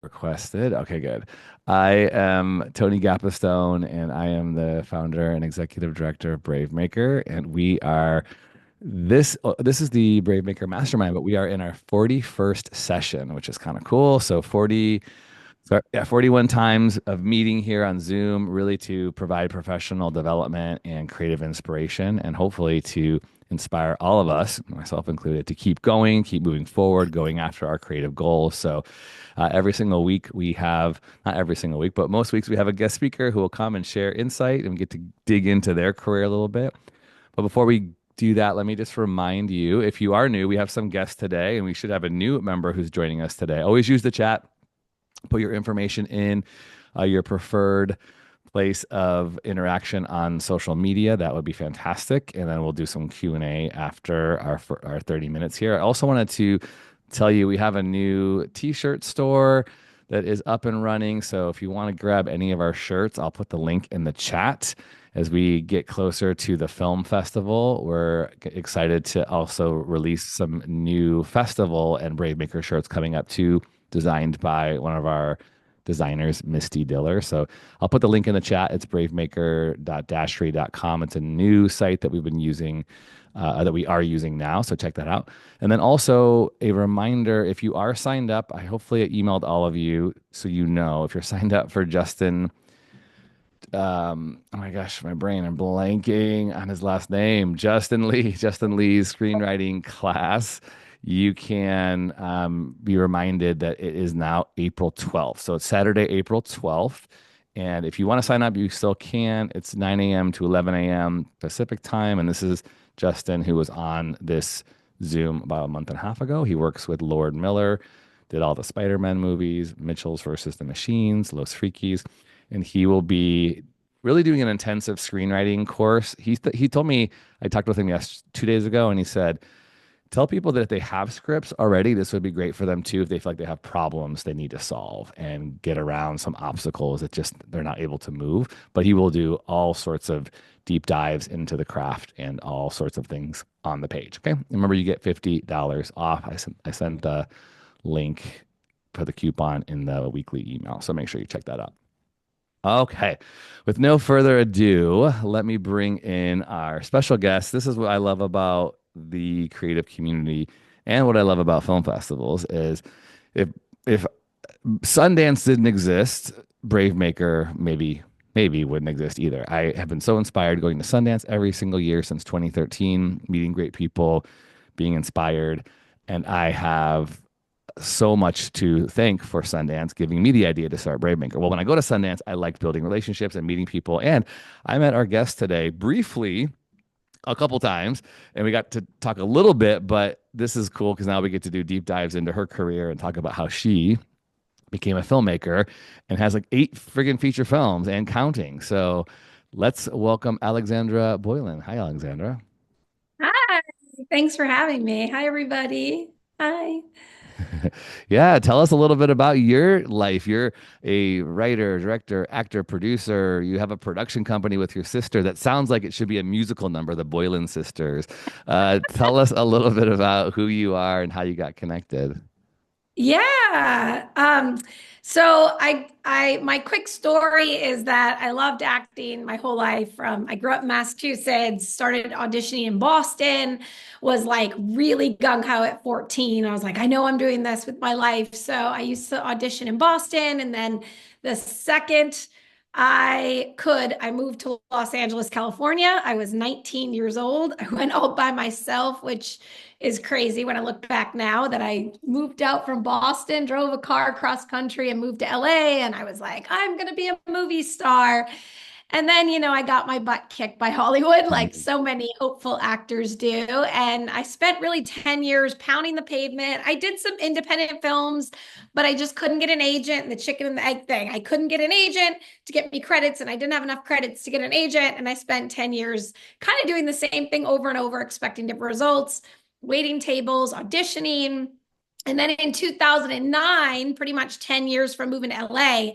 Requested. Okay, good. I am Tony Gapistone, and I am the founder and executive director of BraveMaker. And we are this is the BraveMaker Mastermind, but we are in our 41st session, which is kind of cool. So 40, yeah, 41 times of meeting here on Zoom, really to provide professional development and creative inspiration, and hopefully to inspire all of us, myself included, to keep going, keep moving forward, going after our creative goals. So every single week we have, not every single week, but most weeks we have a guest speaker who will come and share insight and we get to dig into their career a little bit. But before we do that, let me just remind you, if you are new, we have some guests today, and we should have a new member who's joining us today. Always use the chat, put your information in your preferred place of interaction on social media. That would be fantastic. And then we'll do some Q&A after our 30 minutes here. I also wanted to tell you we have a new t-shirt store that is up and running. So if you want to grab any of our shirts, I'll put the link in the chat. As we get closer to the film festival, we're excited to also release some new festival and Brave Maker shirts coming up too, designed by one of our designers, Misty Diller. So I'll put the link in the chat. It's bravemaker.dashtree.com. It's a new site that we've been using, that we are using now. So check that out. And then also a reminder, if you are signed up, I hopefully emailed all of you so you know if you're signed up for Justin. Oh my gosh, my brain, I'm blanking on his last name. Justin Lee's screenwriting class. You can be reminded that it is now April 12th. So it's Saturday, April 12th. And if you want to sign up, you still can. It's 9 a.m. to 11 a.m. Pacific time. And this is Justin, who was on this Zoom about a month and a half ago. He works with Lord Miller, did all the Spider-Man movies, Mitchell's versus the Machines, Los Freakies, and he will be really doing an intensive screenwriting course. He told me, I talked with him 2 days ago, and he said, tell people that if they have scripts already, this would be great for them too. If they feel like they have problems they need to solve and get around some obstacles that just they're not able to move. But he will do all sorts of deep dives into the craft and all sorts of things on the page. Okay. Remember, you get $50 off. I sent the link for the coupon in the weekly email. So make sure you check that out. Okay. With no further ado, let me bring in our special guest. This is what I love about the creative community and what I love about film festivals is if if Sundance didn't exist, Brave Maker maybe wouldn't exist either. I have been so inspired going to Sundance every single year since 2013, meeting great people, being inspired, and I have so much to thank for Sundance giving me the idea to start BraveMaker. Well, when I go to Sundance, I like building relationships and meeting people. And I met our guest today briefly a couple times, and we got to talk a little bit, but this is cool because now we get to do deep dives into her career and talk about how she became a filmmaker and has like 8 friggin' feature films and counting. So let's welcome Alexandra Boylan. Hi, Alexandra. Hi, thanks for having me. Hi, everybody. Hi. Yeah, tell us a little bit about your life. You're a writer, director, actor, producer. You have a production company with your sister that sounds like it should be a musical number, the Boylan Sisters. Tell us a little bit about who you are and how you got connected. Yeah. My quick story is that I loved acting my whole life. I grew up in Massachusetts, started auditioning in Boston, was like really gung ho at 14. I was like, I know I'm doing this with my life. So I used to audition in Boston. And then the second I moved to Los Angeles, California. I was 19 years old. I went all by myself, which is crazy when I look back now that I moved out from Boston, drove a car across country and moved to LA. And I was like, I'm going to be a movie star. And then, I got my butt kicked by Hollywood, like Mhm. so many hopeful actors do. And I spent really 10 years pounding the pavement. I did some independent films, but I just couldn't get an agent, and the chicken and the egg thing. I couldn't get an agent to get me credits, and I didn't have enough credits to get an agent. And I spent 10 years kind of doing the same thing over and over, expecting different results, waiting tables, auditioning. And then in 2009, pretty much 10 years from moving to LA,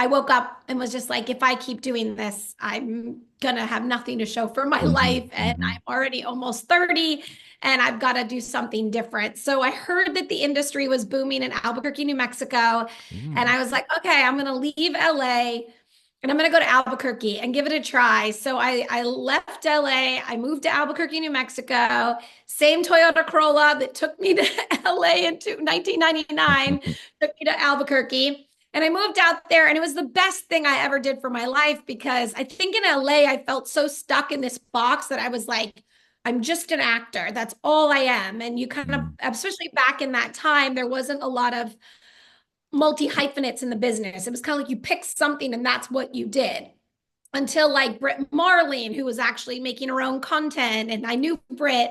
I woke up and was just like, if I keep doing this, I'm gonna have nothing to show for my Hmm. life. And Hmm. I'm already almost 30 and I've got to do something different. So I heard that the industry was booming in Albuquerque, New Mexico. And Mm. I was like, okay, I'm gonna leave LA and I'm going to go to Albuquerque and give it a try. So I left LA. I moved to Albuquerque, New Mexico. Same Toyota Corolla that took me to LA into 1999, took me to Albuquerque. And I moved out there, and it was the best thing I ever did for my life because I think in LA, I felt so stuck in this box that I was like, I'm just an actor. That's all I am. And you kind of, Mm. especially back in that time, there wasn't a lot of multi hyphenates in the business. It was kind of like you picked something and that's what you did until like Britt Marling, who was actually making her own content. And I knew Britt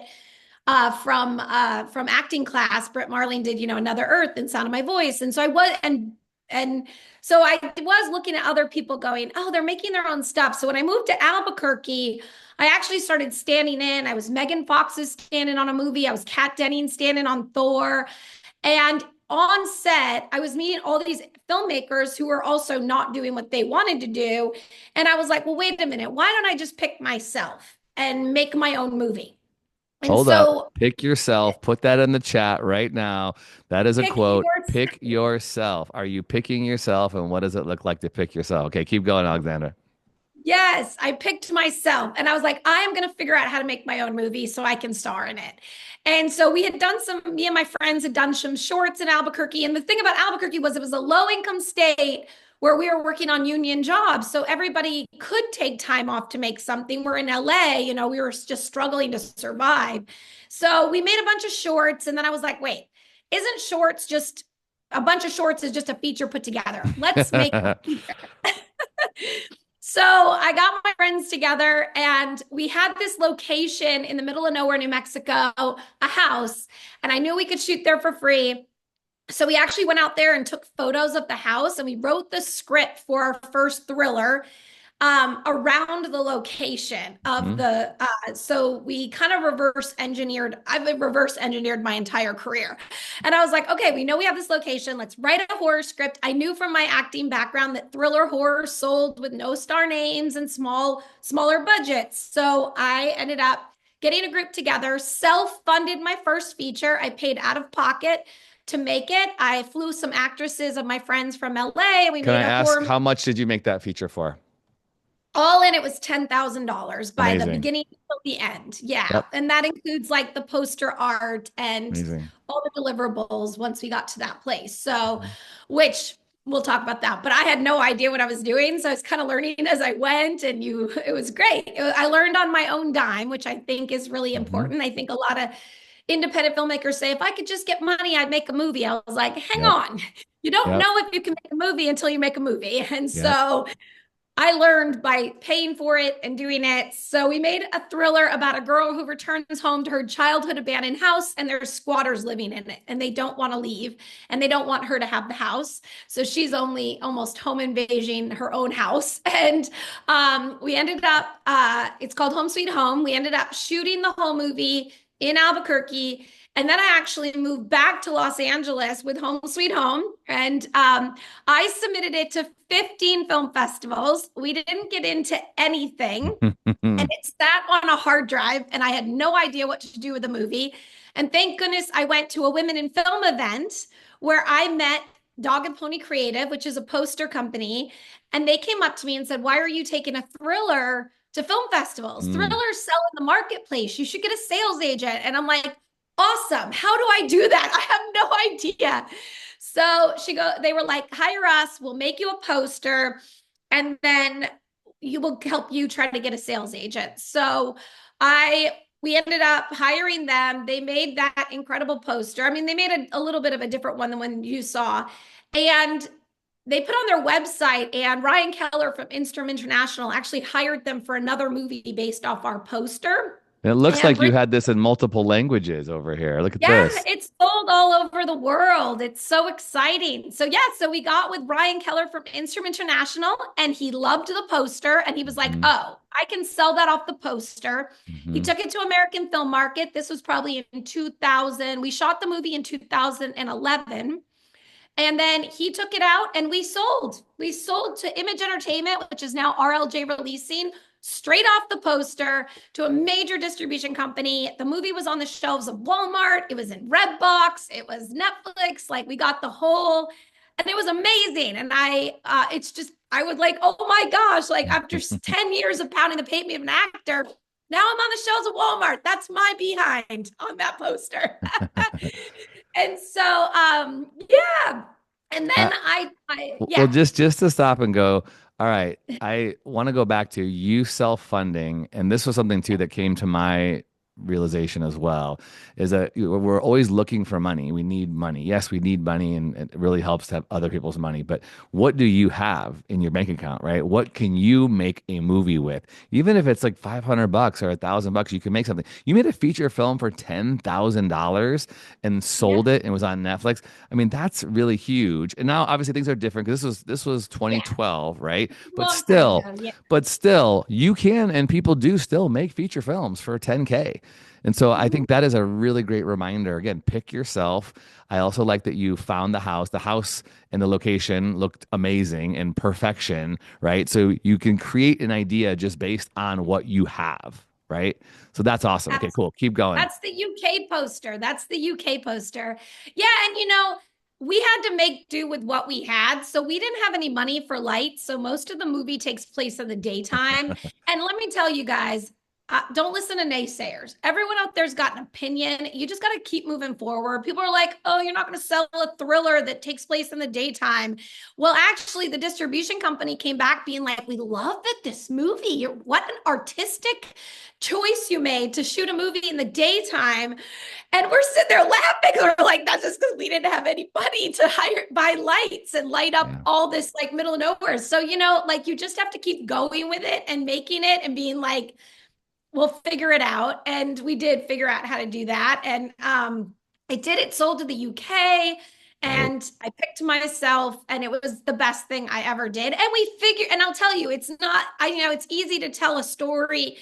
from acting class. Britt Marling did, Another Earth and Sound of My Voice. And so I was, and so I was looking at other people going, oh, they're making their own stuff. So when I moved to Albuquerque, I actually started standing in. I was Megan Fox's standing on a movie. I was Kat Denning standing on Thor. And on set, I was meeting all these filmmakers who were also not doing what they wanted to do. And I was like, well, wait a minute. Why don't I just pick myself and make my own movie? And Hold up. so Pick yourself. Put that in the chat right now. That is a pick quote. yours. Pick yourself. Are you picking yourself? And what does it look like to pick yourself? Okay, keep going, Alexandra. Yes, I picked myself and I was like, I am going to figure out how to make my own movie so I can star in it. And so me and my friends had done some shorts in Albuquerque. And the thing about Albuquerque was it was a low income state where we were working on union jobs. So everybody could take time off to make something. We're in LA, we were just struggling to survive. So we made a bunch of shorts. And then I was like, wait, isn't shorts just a bunch of shorts is just a feature put together? Let's make a feature. So I got my friends together and we had this location in the middle of nowhere, New Mexico, a house, and I knew we could shoot there for free. So we actually went out there and took photos of the house and we wrote the script for our first thriller around the location of Hmm. so we kind of I've reverse engineered my entire career. And I was like, okay, we know we have this location. Let's write a horror script. I knew from my acting background that thriller horror sold with no star names and smaller budgets. So I ended up getting a group together, self-funded my first feature. I paid out of pocket to make it. I flew some actresses of my friends from LA. We Can I made a ask horror how much did you make that feature for? all in. It was $10,000 by the Amazing. beginning till the end. Yeah. Yep. And that includes like the poster art and Amazing. all the deliverables once we got to that place. So, Mhm. which we'll talk about that. But I had no idea what I was doing. So I was kind of learning as I went, and it was great. I learned on my own dime, which I think is really Mhm. important. I think a lot of independent filmmakers say, if I could just get money, I'd make a movie. I was like, hang Yep. on. You don't Yep. know if you can make a movie until you make a movie. And Yep. so I learned by paying for it and doing it. So we made a thriller about a girl who returns home to her childhood abandoned house, and there's squatters living in it, and they don't want to leave, and they don't want her to have the house. So she's only almost home invasion her own house. And we ended up, it's called Home Sweet Home. We ended up shooting the whole movie in Albuquerque. And then I actually moved back to Los Angeles with Home Sweet Home. And I submitted it to 15 film festivals. We didn't get into anything. And it sat on a hard drive, and I had no idea what to do with the movie. And thank goodness I went to a Women in Film event where I met Dog and Pony Creative, which is a poster company. And they came up to me and said, why are you taking a thriller to film festivals? Mm. Thrillers sell in the marketplace. You should get a sales agent. And I'm like, awesome. How do I do that? I have no idea. So they were like, hire us, we'll make you a poster, and then you will help you try to get a sales agent. So we ended up hiring them. They made that incredible poster. I mean, they made a little bit of a different one than one you saw. And they put on their website, and Ryan Keller from Instrom International actually hired them for another movie based off our poster. It looks And like you had this in multiple languages over here. Look at yeah, this. it's sold all over the world. It's so exciting. So yeah, so we got with Ryan Keller from Instrom International, and he loved the poster, and he was like, Hmm. "Oh, I can sell that off the poster." He Hmm. took it to American Film Market. This was probably in 2000. We shot the movie in 2011. And then he took it out and we sold. We sold to Image Entertainment, which is now RLJ Releasing, straight off the poster to a major distribution company. The movie was on the shelves of Walmart. It was in Redbox. It was Netflix. Like we got the whole, and it was amazing. And it's just, I would like, oh my gosh, like after 10 years of pounding the pavement of an actor, now I'm on the shelves of Walmart. That's my behind on that poster. And so, yeah. And then Uh, well, yeah, just to stop and go, all right, I want to go back to you self-funding, and this was something too that came to my realization as well, is that we're always looking for money. We need money. Yes, we need money, and it really helps to have other people's money. But what do you have in your bank account, right? What can you make a movie with? Even if it's like $500 or $1,000, you can make something. You made a feature film for $10,000 and yeah, sold it and was on Netflix. I mean, that's really huge. And now obviously things are different because this was yeah. 2012, right? But Long time still, ago. Yeah. you can and people do still make feature films for 10K. And so I Mhm. think that is a really great reminder. Again, pick yourself. I also like that you found the house. The house and the location looked amazing and perfection, right? So you can create an idea just based on what you have, right? So that's awesome. Okay, cool. Keep going. That's the UK poster. That's the UK poster. Yeah, and we had to make do with what we had. So we didn't have any money for lights. So most of the movie takes place in the daytime. And let me tell you guys, don't listen to naysayers. Everyone out there's got an opinion. You just got to keep moving forward. People are like, oh, you're not going to sell a thriller that takes place in the daytime. Well, actually, the distribution company came back being like, we love that this movie. What an artistic choice you made to shoot a movie in the daytime. And we're sitting there laughing. We're like, that's just because we didn't have any money to buy lights and light up Yeah. all this like middle of nowhere. So, like you just have to keep going with it and making it and being like, we'll figure it out. And we did figure out how to do that. And it sold to the UK. Dope. And I picked myself, and it was the best thing I ever did. And we figured, and I'll tell you, it's not, it's easy to tell a story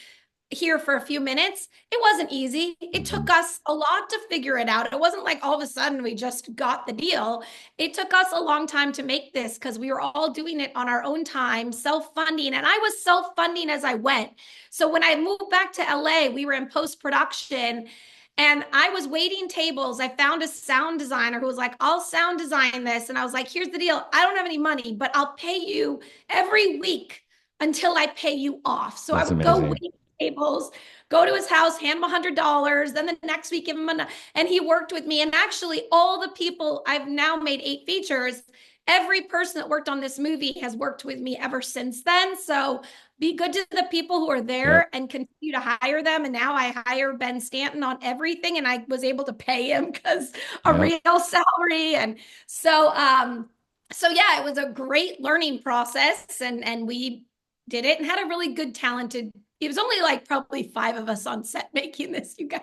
here for a few minutes. It wasn't easy. It Mhm. took us a lot to figure it out. It wasn't like all of a sudden we just got the deal. It took us a long time to make this because we were all doing it on our own time, self-funding. And I was self-funding as I went. So when I moved back to LA, we were in post-production and I was waiting tables. I found a sound designer who was like, I'll sound design this. And I was like, here's the deal. I don't have any money, but I'll pay you every week until I pay you off. So I That's would go amazing. wait tables, go to his house, hand him $100. Then the next week, give him and he worked with me. And actually, all the people I've now made 8 features. Every person that worked on this movie has worked with me ever since then. So be good to the people who are Yep. there and continue to hire them. And now I hire Ben Stanton on everything, and I was able to pay him because a Yep. real salary. And so yeah, it was a great learning process, and we did it and had a really good talented. It was only like probably 5 of us on set making this, you guys.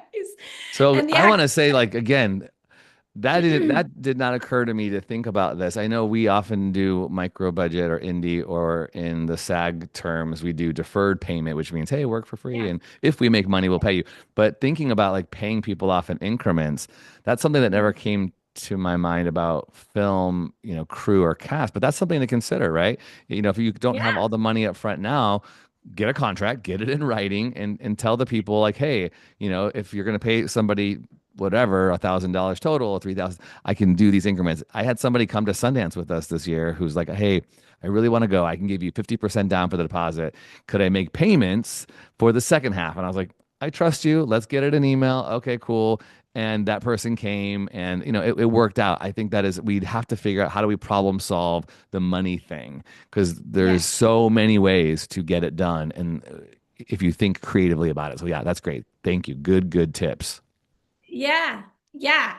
So And the I want act to say, like, again, that did not occur to me to think about this. I know we often do micro budget or indie, or in the SAG terms, we do deferred payment, which means, hey, work for free, yeah, and if we make money, we'll pay you. But thinking about like paying people off in increments, that's something that never came to my mind about film, crew or cast. But that's something to consider, right? If you don't have yeah, all the money up front now, get a contract, get it in writing, and tell the people like, hey, if you're going to pay somebody whatever, $1,000 total or 3,000, I can do these increments. I had somebody come to Sundance with us this year who's like, hey, I really want to go. I can give you 50% down for the deposit. Could I make payments for the second half? And I was like, I trust you. Let's get it an email. Okay, cool. And that person came, and it worked out. I think that is, we'd have to figure out how do we problem solve the money thing, because there's yeah. so many ways to get it done. And if you think creatively about it. So yeah, that's great. Thank you. Good tips. Yeah. Yeah.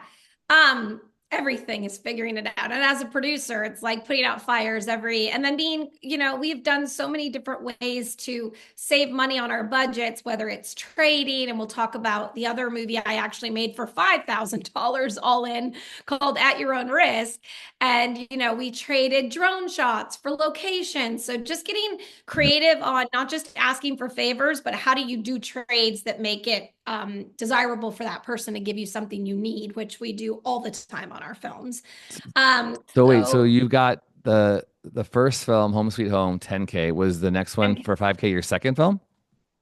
Everything is figuring it out. And as a producer, it's like putting out fires and then we've done so many different ways to save money on our budgets, whether it's trading, and we'll talk about the other movie I actually made for $5,000 all in called At Your Own Risk. And, we traded drone shots for locations. So just getting creative on not just asking for favors, but how do you do trades that make it desirable for that person to give you something you need, which we do all the time on our films. So wait, so So you've got the first film, Home Sweet Home, 10K. Was the next one for 5K your second film?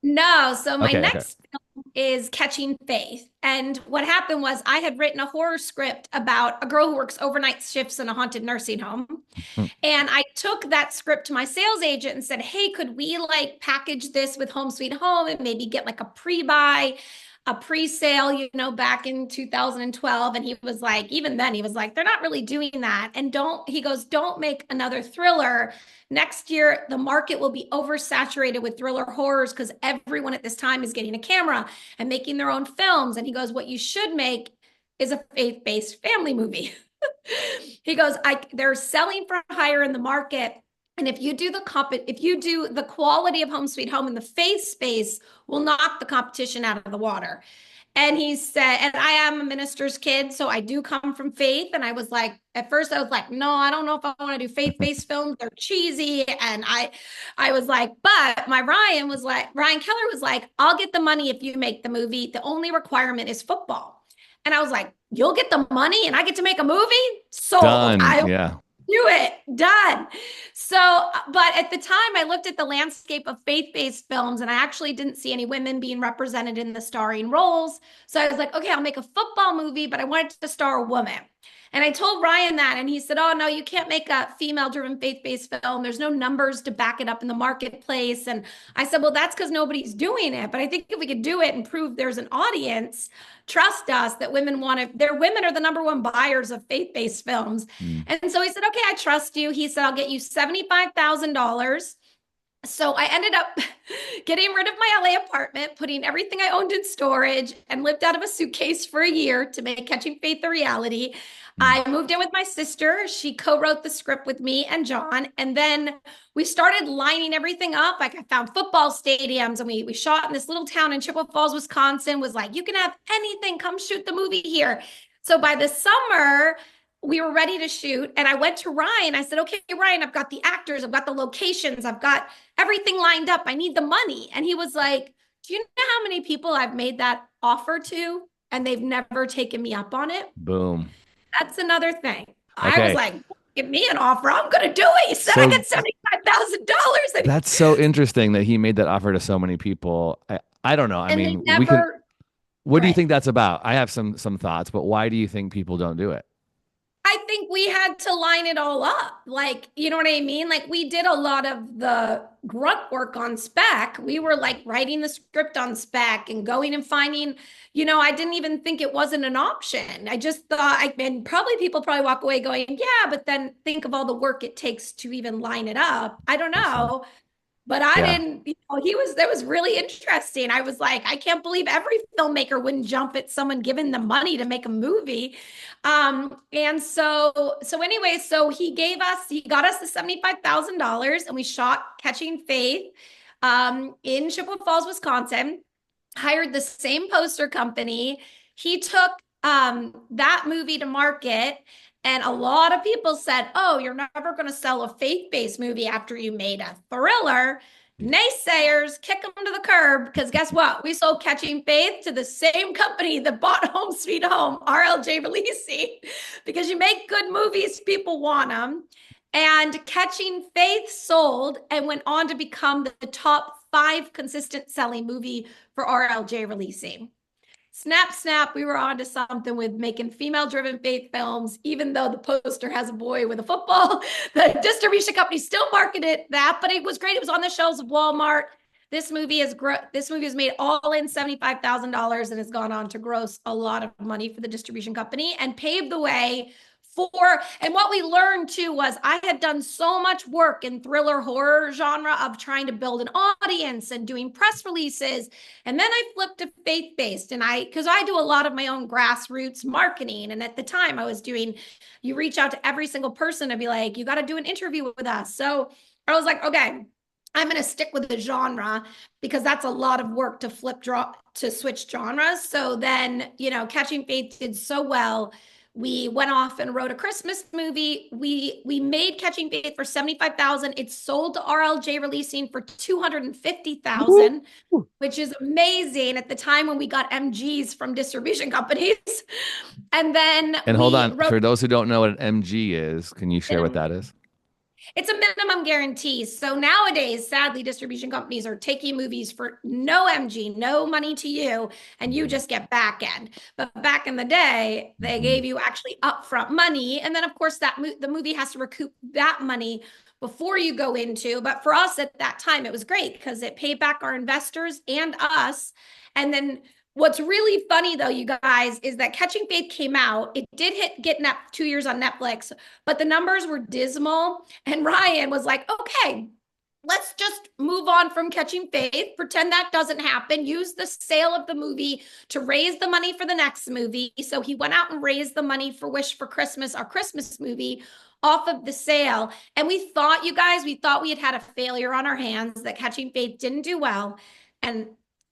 no, so my Okay, okay. next film is Catching Faith. And what happened was I had written a horror script about a girl who works overnight shifts in a haunted nursing home. Hmm. And I took that script to my sales agent and said, hey, could we like package this with Home Sweet Home and maybe get like a pre-buy, a pre-sale, back in 2012. And he was like, even then, he was like, they're not really doing that. And he goes, don't make another thriller. Next year, the market will be oversaturated with thriller horrors because everyone at this time is getting a camera and making their own films. And he goes, what you should make is a faith-based family movie. He goes, they're selling for higher in the market. And if you do the quality of Home Sweet Home in the faith space will knock the competition out of the water. And he said, and I am a minister's kid, so I do come from faith. And I was like, at first I was like, no, I don't know if I want to do faith-based films. They're cheesy. And I was like, but Ryan Keller was like, I'll get the money if you make the movie. The only requirement is football. And I was like, you'll get the money and I get to make a movie? Sold. Done. Yeah. Do it. Done. So, but at the time, I looked at the landscape of faith-based films and I actually didn't see any women being represented in the starring roles. So I was like, okay, I'll make a football movie, but I wanted to star a woman. And I told Ryan that, and he said, oh, no, you can't make a female-driven faith-based film. There's no numbers to back it up in the marketplace. And I said, well, that's because nobody's doing it. But I think if we could do it and prove there's an audience, trust us that women are the number one buyers of faith-based films. Mm. And so he said, okay, I trust you. He said, I'll get you $75,000. So I ended up getting rid of my LA apartment, putting everything I owned in storage, and lived out of a suitcase for a year to make Catching Faith a reality. Mm. I moved in with my sister. She co-wrote the script with me and John. And then we started lining everything up. Like I found football stadiums and we shot in this little town in Chippewa Falls, Wisconsin, was like, you can have anything, come shoot the movie here. So by the summer, we were ready to shoot. And I went to Ryan. I said, okay, Ryan, I've got the actors, I've got the locations, I've got everything lined up. I need the money. And he was like, do you know how many people I've made that offer to and they've never taken me up on it? Boom. That's another thing. I was Okay. like, give me an offer. I'm going to do it. He said, I So get $75,000. that's so interesting that he made that offer to so many people. I don't know. I And they mean, never, what do you right. think that's about? I have some thoughts, but why do you think people don't do it? I think we had to line it all up. Like, you know what I mean? Like we did a lot of the grunt work on spec. We were like writing the script on spec and going and finding, I didn't even think it wasn't an option. I just thought, and probably people probably walk away going, yeah, but then think of all the work it takes to even line it up. I don't Listen. know. But I Yeah. didn't, that was really interesting. I was like, I can't believe every filmmaker wouldn't jump at someone giving them money to make a movie. And so anyway, so he got us the $75,000 and we shot Catching Faith in Chippewa Falls, Wisconsin, hired the same poster company. He took that movie to market. And a lot of people said, oh, you're never going to sell a faith-based movie after you made a thriller. Naysayers, kick them to the curb, because guess what? We sold Catching Faith to the same company that bought Home Sweet Home, RLJ Releasing, because you make good movies, people want them. And Catching Faith sold and went on to become the top 5 consistent selling movie for RLJ Releasing. Snap, we were on to something with making female-driven faith films, even though the poster has a boy with a football. The distribution company still marketed that, but it was great. It was on the shelves of Walmart. This movie has made all in $75,000 and has gone on to gross a lot of money for the distribution company and paved the way and what we learned too was I had done so much work in thriller horror genre of trying to build an audience and doing press releases. And then I flipped to faith-based because I do a lot of my own grassroots marketing. And at the time you reach out to every single person and be like, you got to do an interview with us. So I was like, okay, I'm going to stick with the genre because that's a lot of work to switch genres. So then, Catching Faith did so well. We went off and wrote a Christmas movie. We made Catching Faith for 75,000. It sold to RLJ Releasing for 250,000, Woo! which is amazing at the time when we got MGs from distribution companies. And then And hold we on, wrote for those who don't know what an MG is, can you share what that is? it's a minimum guarantee. So nowadays, sadly, distribution companies are taking movies for no MG, no money to you, and you Mhm. just get back end. But back in the day, they Mhm. gave you actually upfront money, and then of course the movie has to recoup that money before you go into. But for us at that time, it was great because it paid back our investors and us. And then what's really funny though, you guys, is that Catching Faith came out. It did get 2 years on Netflix, but the numbers were dismal. And Ryan was like, okay, let's just move on from Catching Faith, pretend that doesn't happen, use the sale of the movie to raise the money for the next movie. So he went out and raised the money for Wish for Christmas, our Christmas movie, off of the sale. And we thought, you guys, we thought we had a failure on our hands, that Catching Faith didn't do well. And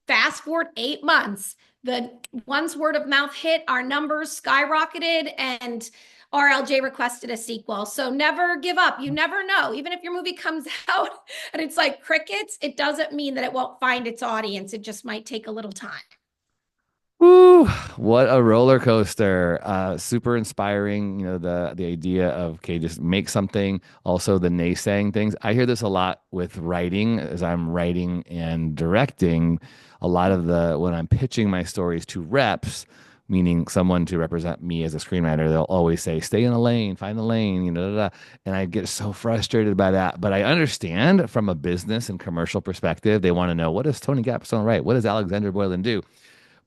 fast forward 8 months, the once word of mouth hit, our numbers skyrocketed, and RLJ requested a sequel. So never give up. You never know. Even if your movie comes out and it's like crickets, it doesn't mean that it won't find its audience. It just might take a little time. Woo, what a roller coaster. Super inspiring, the idea of okay, just make something. Also the naysaying things. I hear this a lot with writing as I'm writing and directing. A lot of the when I'm pitching my stories to reps, meaning someone to represent me as a screenwriter, they'll always say, stay in a lane, find the lane, da, da, da. And I get so frustrated by that. But I understand from a business and commercial perspective, they want to know what does Tony Gapstone write? What does Alexandra Boylan do?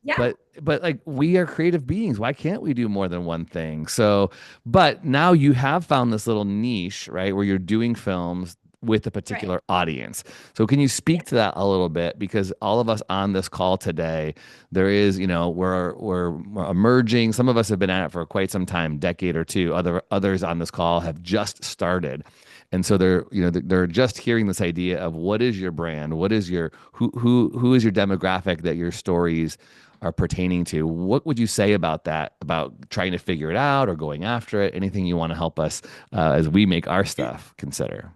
Yeah, But like we are creative beings, why can't we do more than one thing? So but now you have found this little niche, right, where you're doing films with a right. particular audience. So can you Yeah, speak to that a little bit? Because all of us on this call today, there is, we're emerging. Some of us have been at it for quite some time, decade or two. Others on this call have just started. And so they're just hearing this idea of what is your brand? What is your who is your demographic that your stories are pertaining to. What would you say about that, about trying to figure it out or going after it? Anything you want to help us as we make our stuff consider?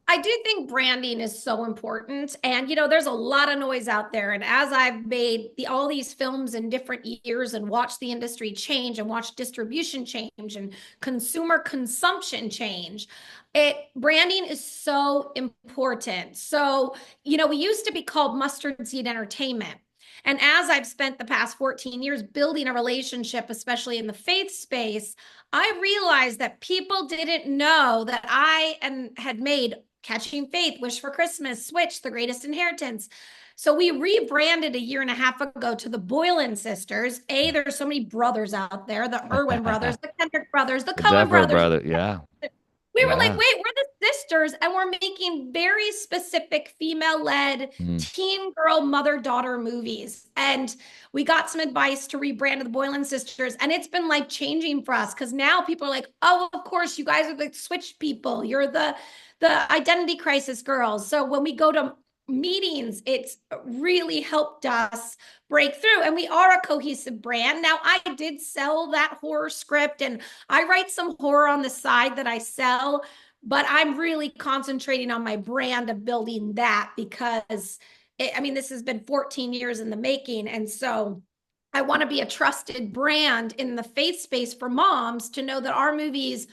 I do think branding is so important. And, there's a lot of noise out there. And as I've made all these films in different years and watched the industry change and watched distribution change and consumer consumption change, branding is so important. So, we used to be called Mustard Seed Entertainment. And as I've spent the past 14 years building a relationship, especially in the faith space, I realized that people didn't know that had made Catching Faith, Wish for Christmas, Switch, The Greatest Inheritance. So we rebranded a year and a half ago to the Boylan Sisters. There's so many brothers out there, the Irwin brothers, The the Kendrick brothers, the Cohen Duffer brothers. brother, yeah, We were like, yeah. wait, we're the sisters, and we're making very specific female-led Mm. teen girl mother-daughter movies. And we got some advice to rebrand the Boylan Sisters, and it's been like changing for us because now people are like, oh, of course, you guys are the switch people. You're the identity crisis girls. So when we go to meetings, it's really helped us break through, and we are a cohesive brand. Now, I did sell that horror script, and I write some horror on the side that I sell, but I'm really concentrating on my brand of building that because this has been 14 years in the making. And so I want to be a trusted brand in the faith space for moms to know that our movies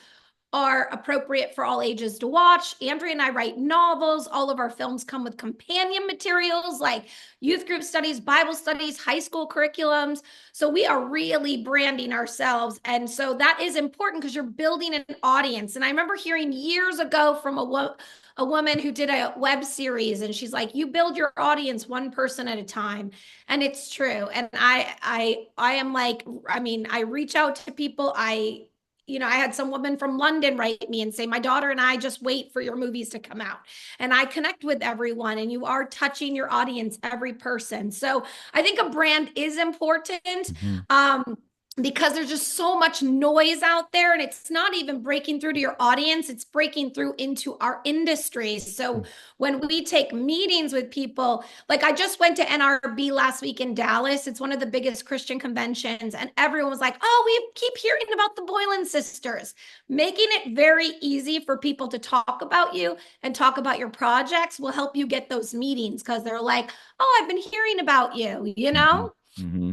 are appropriate for all ages to watch. Andrea and I write novels. All of our films come with companion materials like youth group studies, Bible studies, high school curriculums. So we are really branding ourselves. And so that is important because you're building an audience. And I remember hearing years ago from a woman who did a web series, and she's like, you build your audience one person at a time. And it's true. And I am like, I reach out to people. I had some woman from London write me and say, my daughter and I just wait for your movies to come out. And I connect with everyone, and you are touching your audience, every person. So I think a brand is important. Mhm. Um, because there's just so much noise out there, and it's not even breaking through to your audience, it's breaking through into our industry. So when we take meetings with people, like I just went to NRB last week in Dallas, it's one of the biggest Christian conventions, and everyone was like, oh, we keep hearing about the Boylan sisters. Making it very easy for people to talk about you and talk about your projects will help you get those meetings, because they're like, oh, I've been hearing about you, you Mm-hmm. know. Mm-hmm.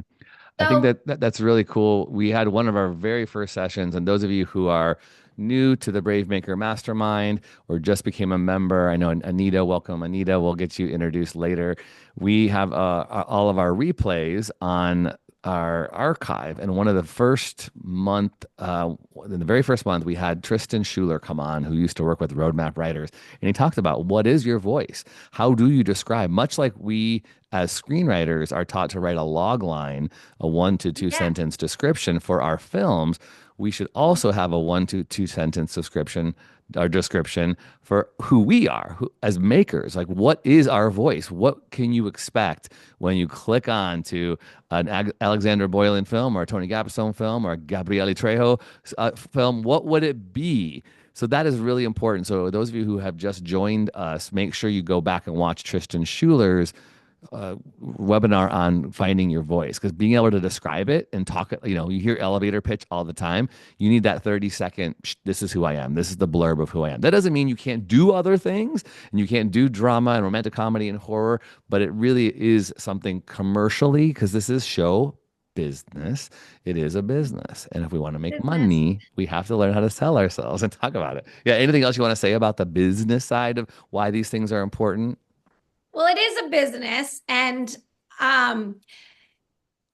I think So that's really cool. We had one of our very first sessions, and those of you who are new to the BraveMaker Mastermind or just became a member, I know Anita, welcome Anita. We'll get you introduced later. We have all of our replays on our archive, and one of the first month, in the very first month, we had Tristan Schuler come on, who used to work with Roadmap Writers, and he talked about what is your voice? How do you describe? Much like we as screenwriters are taught to write a log line, a 1 to 2 yeah. sentence description for our films, we should also have a 1 to 2 sentence description or description for who we are as makers. Like, what is our voice? What can you expect when you click on to an Alexandra Boylan film or a Tony Gapstone film or a Gabriele Trejo film? What would it be? So that is really important. So those of you who have just joined us, make sure you go back and watch Tristan Schuler's webinar on finding your voice, because being able to describe it and talk it, you hear elevator pitch all the time. You need that 30-second, this is who I am. This is the blurb of who I am. That doesn't mean you can't do other things and you can't do drama and romantic comedy and horror, but it really is something commercially, because this is show business. It is a business. And if we want to make Business. money, we have to learn how to sell ourselves and talk about it. Yeah. Anything else you want to say about the business side of why these things are important? Well, it is a business, and um,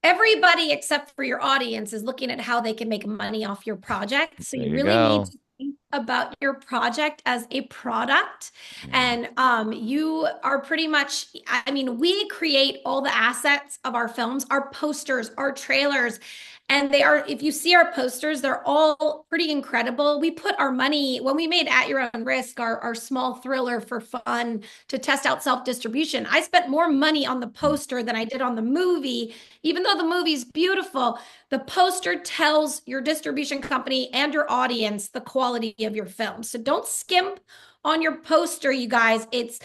everybody except for your audience is looking at how they can make money off your project. So There you you really need go. to think about your project as a product. Yeah. And you are pretty much, I mean, we create all the assets of our films, our posters, our trailers. And they are, if you see our posters, they're all pretty incredible. We put our money, when we made At Your Own Risk, our small thriller for fun to test out self-distribution, I spent more money on the poster than I did on the movie. Even though the movie's beautiful, the poster tells your distribution company and your audience the quality of your film. So don't skimp on your poster, you guys. It's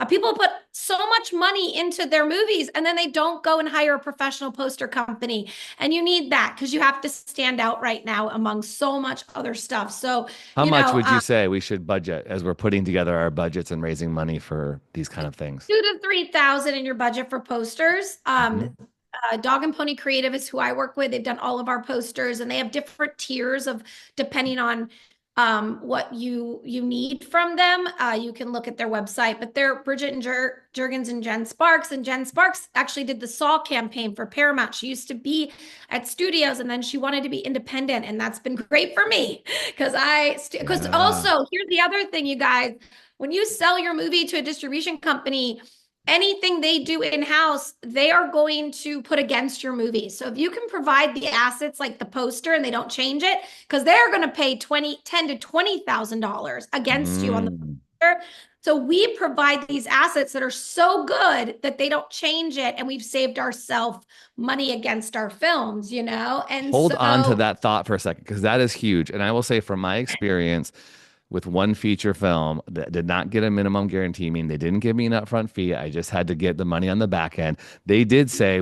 people put so much money into their movies and then they don't go and hire a professional poster company. And you need that because you have to stand out right now among so much other stuff. So, How you much know, would you say we should budget as we're putting together our budgets and raising money for these kind of things? 2 to 3 thousand in your budget for posters. Mhm. Dog and Pony Creative is who I work with. They've done all of our posters, and they have different tiers of depending on what you need from them. You can look at their website, but they're Bridget and Jurgens and Jen Sparks actually did the Saw campaign for Paramount. She used to be at studios, and then she wanted to be independent, and that's been great for me because Yeah. also here's the other thing, you guys. When you sell your movie to a distribution company, anything they do in-house, they are going to put against your movie. So if you can provide the assets like the poster and they don't change it, because they're going to pay 10 to $20,000 against you on the Mm. poster. So we provide these assets that are so good that they don't change it, and we've saved ourselves money against our films, you know? And Hold on to so that thought for a second, because that is huge. And I will say, from my experience with one feature film that did not get a minimum guarantee, meaning they didn't give me an upfront fee. I just had to get the money on the back end. They did say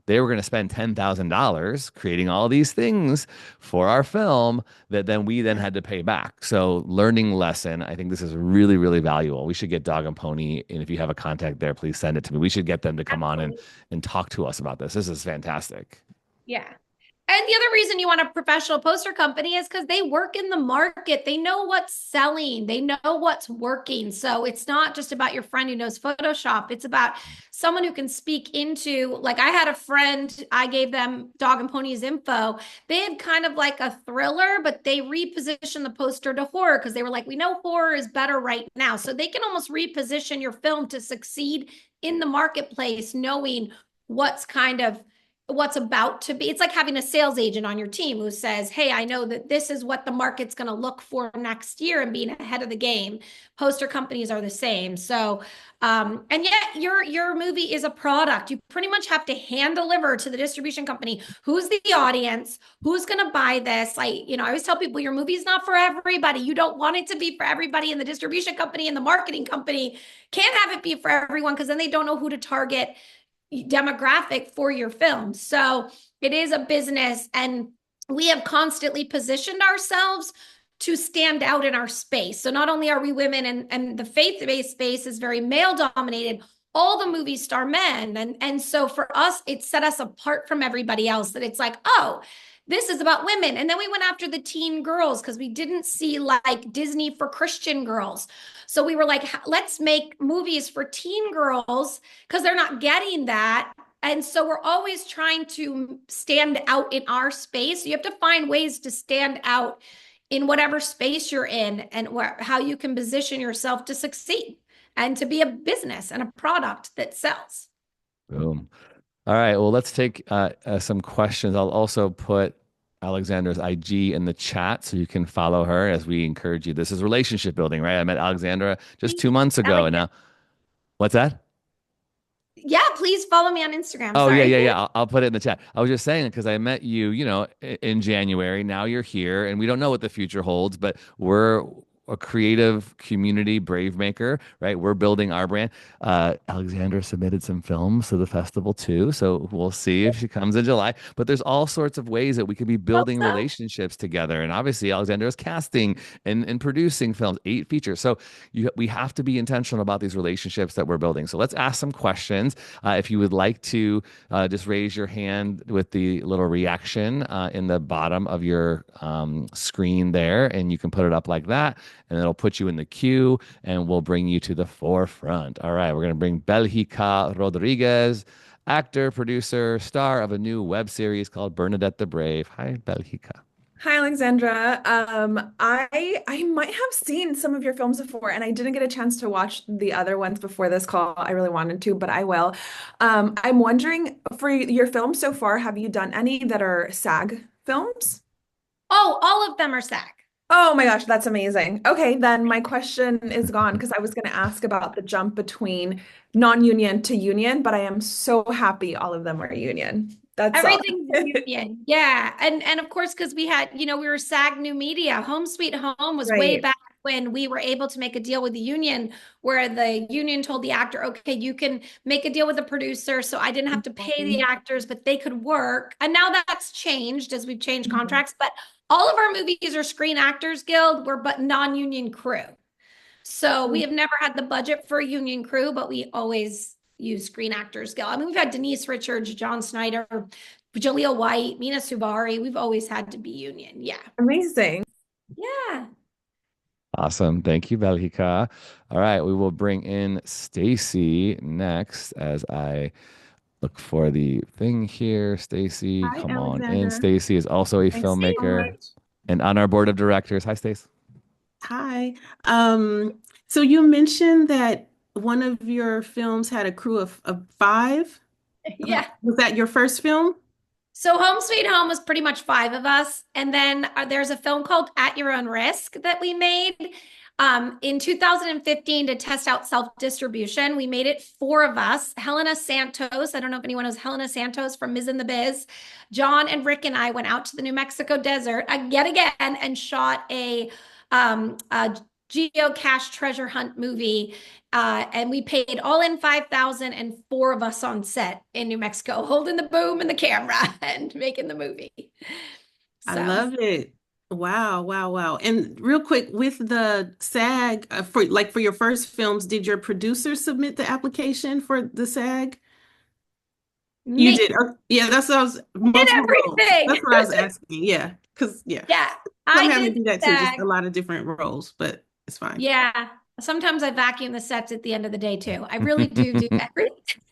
they were going to spend $10,000 creating all these things for our film that then we then had to pay back. So, learning lesson. I think this is really, really valuable. We should get Dog and Pony. And if you have a contact there, please send it to me. We should get them to come on absolutely. and talk to us about this. This is fantastic. Yeah. And the other reason you want a professional poster company is because they work in the market. They know what's selling. They know what's working. So it's not just about your friend who knows Photoshop. It's about someone who can speak into, like I had a friend, I gave them Dog and Pony's info. They had kind of like a thriller, but they repositioned the poster to horror because they were like, we know horror is better right now. So they can almost reposition your film to succeed in the marketplace, knowing what's kind of what's about to be. It's like having a sales agent on your team who says, hey, I know that this is what the market's going to look for next year, and being ahead of the game. Poster companies are the same. So, and yet your movie is a product. You pretty much have to hand deliver to the distribution company who's the audience, who's going to buy this. I always tell people your movie is not for everybody. You don't want it to be for everybody, and the distribution company and the marketing company can't have it be for everyone, because then they don't know who to target demographic for your film. So it is a business, and we have constantly positioned ourselves to stand out in our space. So not only are we women, and the faith-based space is very male dominated, all the movies star men. And so for us, it set us apart from everybody else, that it's like, oh, this is about women. And then we went after the teen girls, because we didn't see like Disney for Christian girls. So we were like, let's make movies for teen girls, because they're not getting that. And so we're always trying to stand out in our space. So you have to find ways to stand out in whatever space you're in, and how you can position yourself to succeed and to be a business and a product that sells. Boom. All right. Well, let's take some questions. I'll also put Alexandra's IG in the chat so you can follow her as we encourage you. This is relationship building, right? I met Alexandra just 2 months ago, and now what's that? Yeah, please follow me on Instagram. Oh, yeah, Sorry. yeah, yeah. I'll put it in the chat. I was just saying because I met you, in January. Now you're here, and we don't know what the future holds, but we're a creative community, BraveMaker, right? We're building our brand. Alexandra submitted some films to the festival too, so we'll see if she comes in July. But there's all sorts of ways that we could be Hope building so. relationships together. And obviously, Alexandra is casting and producing films, 8 features. So we have to be intentional about these relationships that we're building. So let's ask some questions. If you would like to just raise your hand with the little reaction in the bottom of your screen there, and you can put it up like that, and it'll put you in the queue, and we'll bring you to the forefront. All right, we're going to bring Belgica Rodriguez, actor, producer, star of a new web series called Bernadette the Brave. Hi, Belgica. Hi, Alexandra. I might have seen some of your films before, and I didn't get a chance to watch the other ones before this call. I really wanted to, but I will. I'm wondering, for your films so far, have you done any that are SAG films? Oh, all of them are SAG. Oh my gosh, that's amazing. Okay, then my question is gone, because I was going to ask about the jump between non-union to union, but I am so happy all of them are union. That's all. Everything's union. Yeah. And of course, because we were SAG New Media. Home Sweet Home was way Right. back when we were able to make a deal with the union, where the union told the actor, okay, you can make a deal with the producer. So I didn't have to pay the actors, but they could work. And now that's changed as we've changed contracts. But all of our movies are Screen Actors Guild. We're but non-union crew. So we have never had the budget for a union crew, but we always use Screen Actors Guild. I mean, we've had Denise Richards, John Snyder, Jaleel White, Mina Subari. We've always had to be union. Yeah. Amazing. Yeah. Awesome. Thank you, Belgica. All right, we will bring in Stacy next as I look for the thing here. Stacy, Hi, come on in. Alexandra. Stacy is also a Thanks so filmmaker much. and on our board of directors. Hi, Stace. Hi. So you mentioned that one of your films had a crew of 5. Yeah. Was that your first film? So Home Sweet Home was pretty much 5 of us. And then there's a film called At Your Own Risk that we made in 2015 to test out self-distribution. We made it 4 of us. Helena Santos, I don't know if anyone knows Helena Santos from Ms. in the Biz. John and Rick and I went out to the New Mexico desert yet again and shot a geocache treasure hunt movie. And we paid all in 5,000 and 4 of us on set in New Mexico, holding the boom and the camera and making the movie. I So love it. Wow, wow, wow. And real quick, with the SAG, for your first films, did your producer submit the application for the SAG? You me did. Yeah, that's what I was did multiple roles. everything. That's what I was asking. Yeah, because Yeah, I'm I having to did do that too, just SAG. a lot of different roles, but it's fine. Yeah. Sometimes I vacuum the sets at the end of the day too. I really do everything.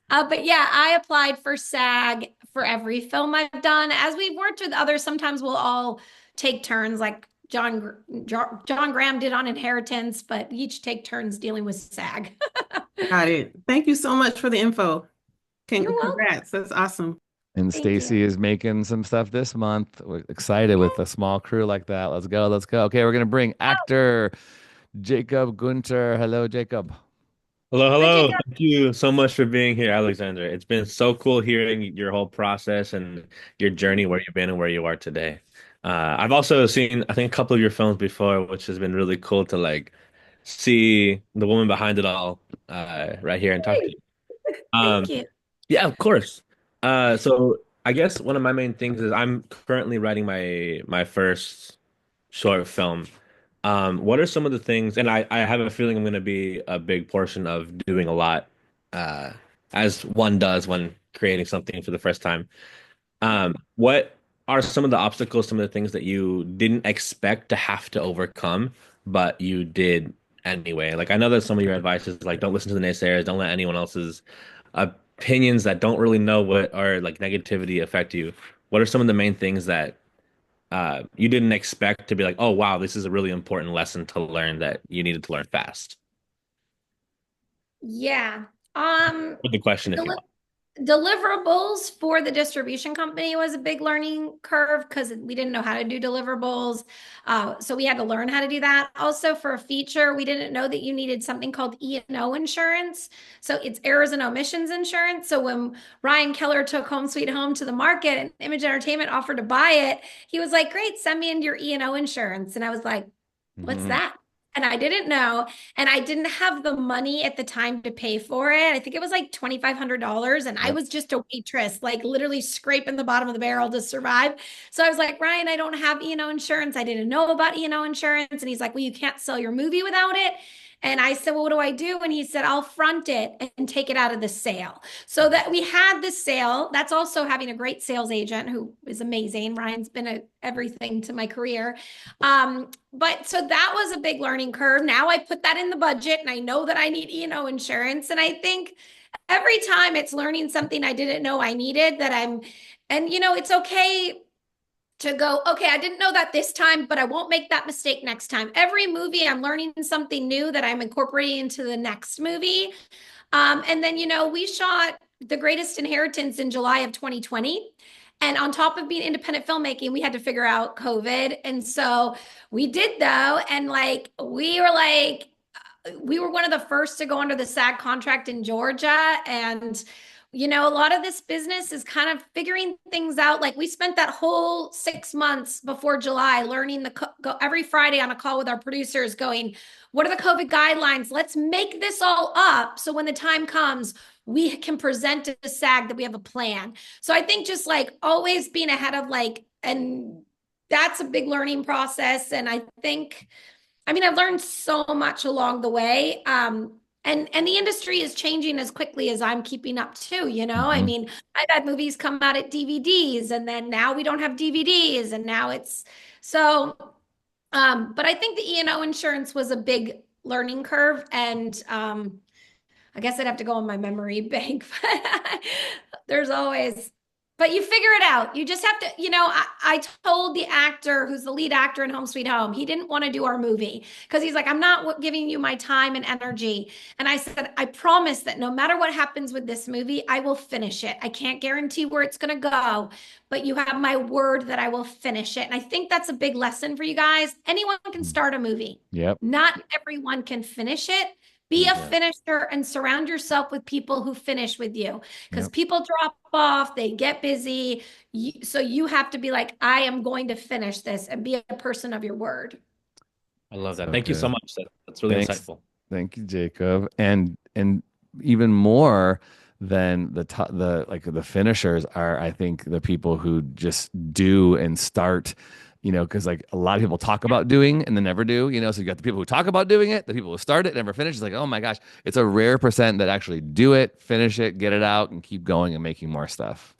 But yeah, I applied for SAG for every film I've done. As we've worked with others, sometimes we'll all take turns, like John Graham did on Inheritance, but each take turns dealing with SAG. Got it. Thank you so much for the info. You're welcome. Congrats. That's awesome. And Thank Stacy you. is making some stuff this month. We're excited Yeah. with a small crew like that. Let's go. Let's go. Okay, we're gonna bring actor Jacob Gunter. Hello, Jacob. Hello, Hi, hello. Jacob. Thank you so much for being here, Alexandra. It's been so cool hearing your whole process and your journey, where you've been and where you are today. I've also seen, I think, a couple of your films before, which has been really cool to like see the woman behind it all right here and talk to Hey, you. thank Um, you. yeah, of course. So I guess one of my main things is I'm currently writing my first short film. What are some of the things, and I have a feeling I'm going to be a big portion of doing a lot, uh, as one does when creating something for the first time. What are some of the obstacles, some of the things that you didn't expect to have to overcome, but you did anyway? Like I know that some of your advice is like, don't listen to the naysayers, don't let anyone else's opinions that don't really know what are like negativity affect you. What are some of the main things that you didn't expect to be like, oh wow, this is a really important lesson to learn that you needed to learn fast? Yeah. With the question, if you Deli want. deliverables for the distribution company was a big learning curve because we didn't know how to do deliverables. So we had to learn how to do that. Also, for a feature, we didn't know that you needed something called E&O insurance. So it's errors and omissions insurance. So when Ryan Keller took Home Sweet Home to the market and Image Entertainment offered to buy it, he was like, great, send me in your E&O insurance. And I was like, what's Mhm. that? And I didn't know. And I didn't have the money at the time to pay for it. I think it was like $2,500. And I Yep. was just a waitress, like literally scraping the bottom of the barrel to survive. So I was like, Ryan, I don't have E&O insurance. I didn't know about E&O insurance. And he's like, well, you can't sell your movie without it. And I said, well, what do I do? And he said, I'll front it and take it out of the sale. So that we had the sale. That's also having a great sales agent who is amazing. Ryan's been everything to my career. But so that was a big learning curve. Now I put that in the budget and I know that I need E&O insurance. And I think every time it's learning something I didn't know I needed that and it's okay to go, okay, I didn't know that this time, but I won't make that mistake next time. Every movie, I'm learning something new that I'm incorporating into the next movie. And then, we shot The Greatest Inheritance in July of 2020. And on top of being independent filmmaking, we had to figure out COVID. And so we did though. And we were one of the first to go under the SAG contract in Georgia. And, a lot of this business is kind of figuring things out. Like we spent that whole 6 months before July learning go every Friday on a call with our producers going, what are the COVID guidelines? Let's make this all up. So when the time comes, we can present to SAG that we have a plan. So I think just like always being ahead of and that's a big learning process. And I think, I've learned so much along the way. And the industry is changing as quickly as I'm keeping up too. Mhm. I've had movies come out at DVDs and then now we don't have DVDs and now it's so but I think the E&O insurance was a big learning curve and I guess I'd have to go on my memory bank. There's always, but you figure it out. You just have to, I told the actor who's the lead actor in Home Sweet Home, he didn't want to do our movie because he's like, I'm not giving you my time and energy. And I said, I promise that no matter what happens with this movie, I will finish it. I can't guarantee where it's going to go, but you have my word that I will finish it. And I think that's a big lesson for you guys. Anyone can start a movie. Yep. Not everyone can finish it. Be a Yeah. finisher and surround yourself with people who finish with you because Yep. people drop off, they get busy. So you have to be like, I am going to finish this and be a person of your word. I love that. So Thank you so good. much. That's really Thanks. insightful. Thank you, Jacob. And even more than the finishers are, I think, the people who just do and start, because like a lot of people talk about doing and then never do, so you got the people who talk about doing it, the people who start it, never finish. It's like, oh my gosh, it's a rare percent that actually do it, finish it, get it out, and keep going and making more stuff.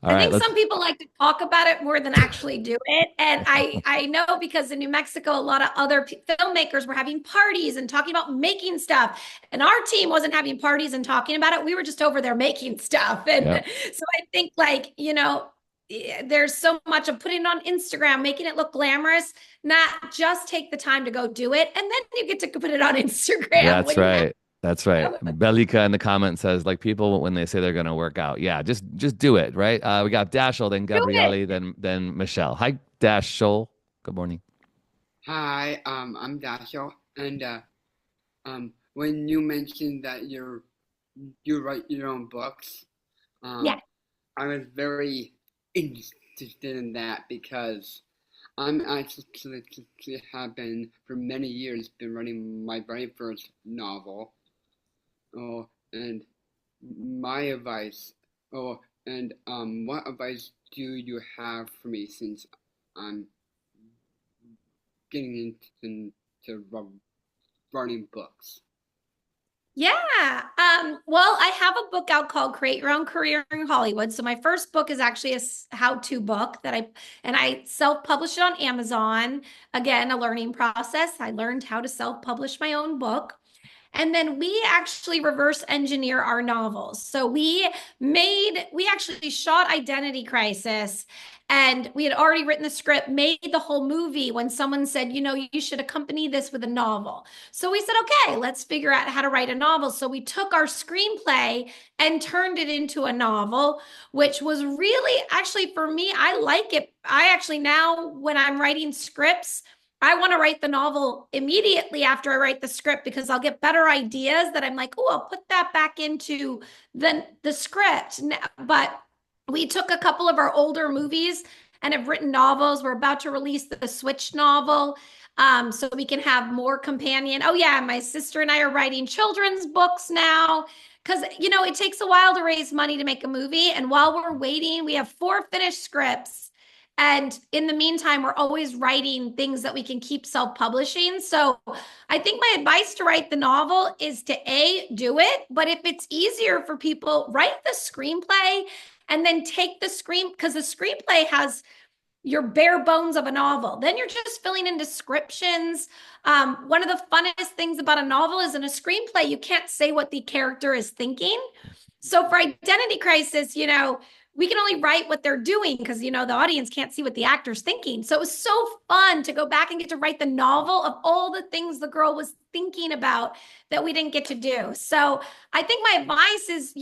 All I right, think let's some people like to talk about it more than actually do it. And I know because in New Mexico, a lot of other filmmakers were having parties and talking about making stuff. And our team wasn't having parties and talking about it. We were just over there making stuff. And Yep. so I think there's so much of putting it on Instagram, making it look glamorous, not just take the time to go do it. And then you get to put it on Instagram That's when you have right. That's right. Belika in the comment says, like people when they say they're going to work out, yeah, just do it, right? We got Dashel, then Do it. Gabriele, then Michelle. Hi, Dashel. Good morning. Hi, I'm Dashiell, and when you mentioned that you write your own books, Yeah. I was very interested in that because I'm actually have been for many years been writing my very first novel. Oh, and my advice. Oh, and what advice do you have for me since I'm getting into writing books? Yeah. Well, I have a book out called Create Your Own Career in Hollywood. So my first book is actually a how-to book that I self-published it on Amazon. Again, a learning process. I learned how to self-publish my own book. And then we actually reverse engineer our novels. So we actually shot Identity Crisis, and we had already written the script, made the whole movie when someone said, you should accompany this with a novel. So we said, okay, let's figure out how to write a novel. So we took our screenplay and turned it into a novel, which was really, actually, for me, I like it. I actually now, when I'm writing scripts, I want to write the novel immediately after I write the script because I'll get better ideas that I'm like, oh, I'll put that back into the script. But we took a couple of our older movies and have written novels. We're about to release the Switch novel, so we can have more companion. Oh yeah, my sister and I are writing children's books now because it takes a while to raise money to make a movie. And while we're waiting, we have 4 finished scripts. And in the meantime, we're always writing things that we can keep self-publishing. So I think my advice to write the novel is to do it. But if it's easier for people, write the screenplay and then take the because the screenplay has your bare bones of a novel. Then you're just filling in descriptions. One of the funnest things about a novel is in a screenplay, you can't say what the character is thinking. So for Identity Crisis, we can only write what they're doing because, the audience can't see what the actor's thinking. So it was so fun to go back and get to write the novel of all the things the girl was thinking about that we didn't get to do. So I think my advice is,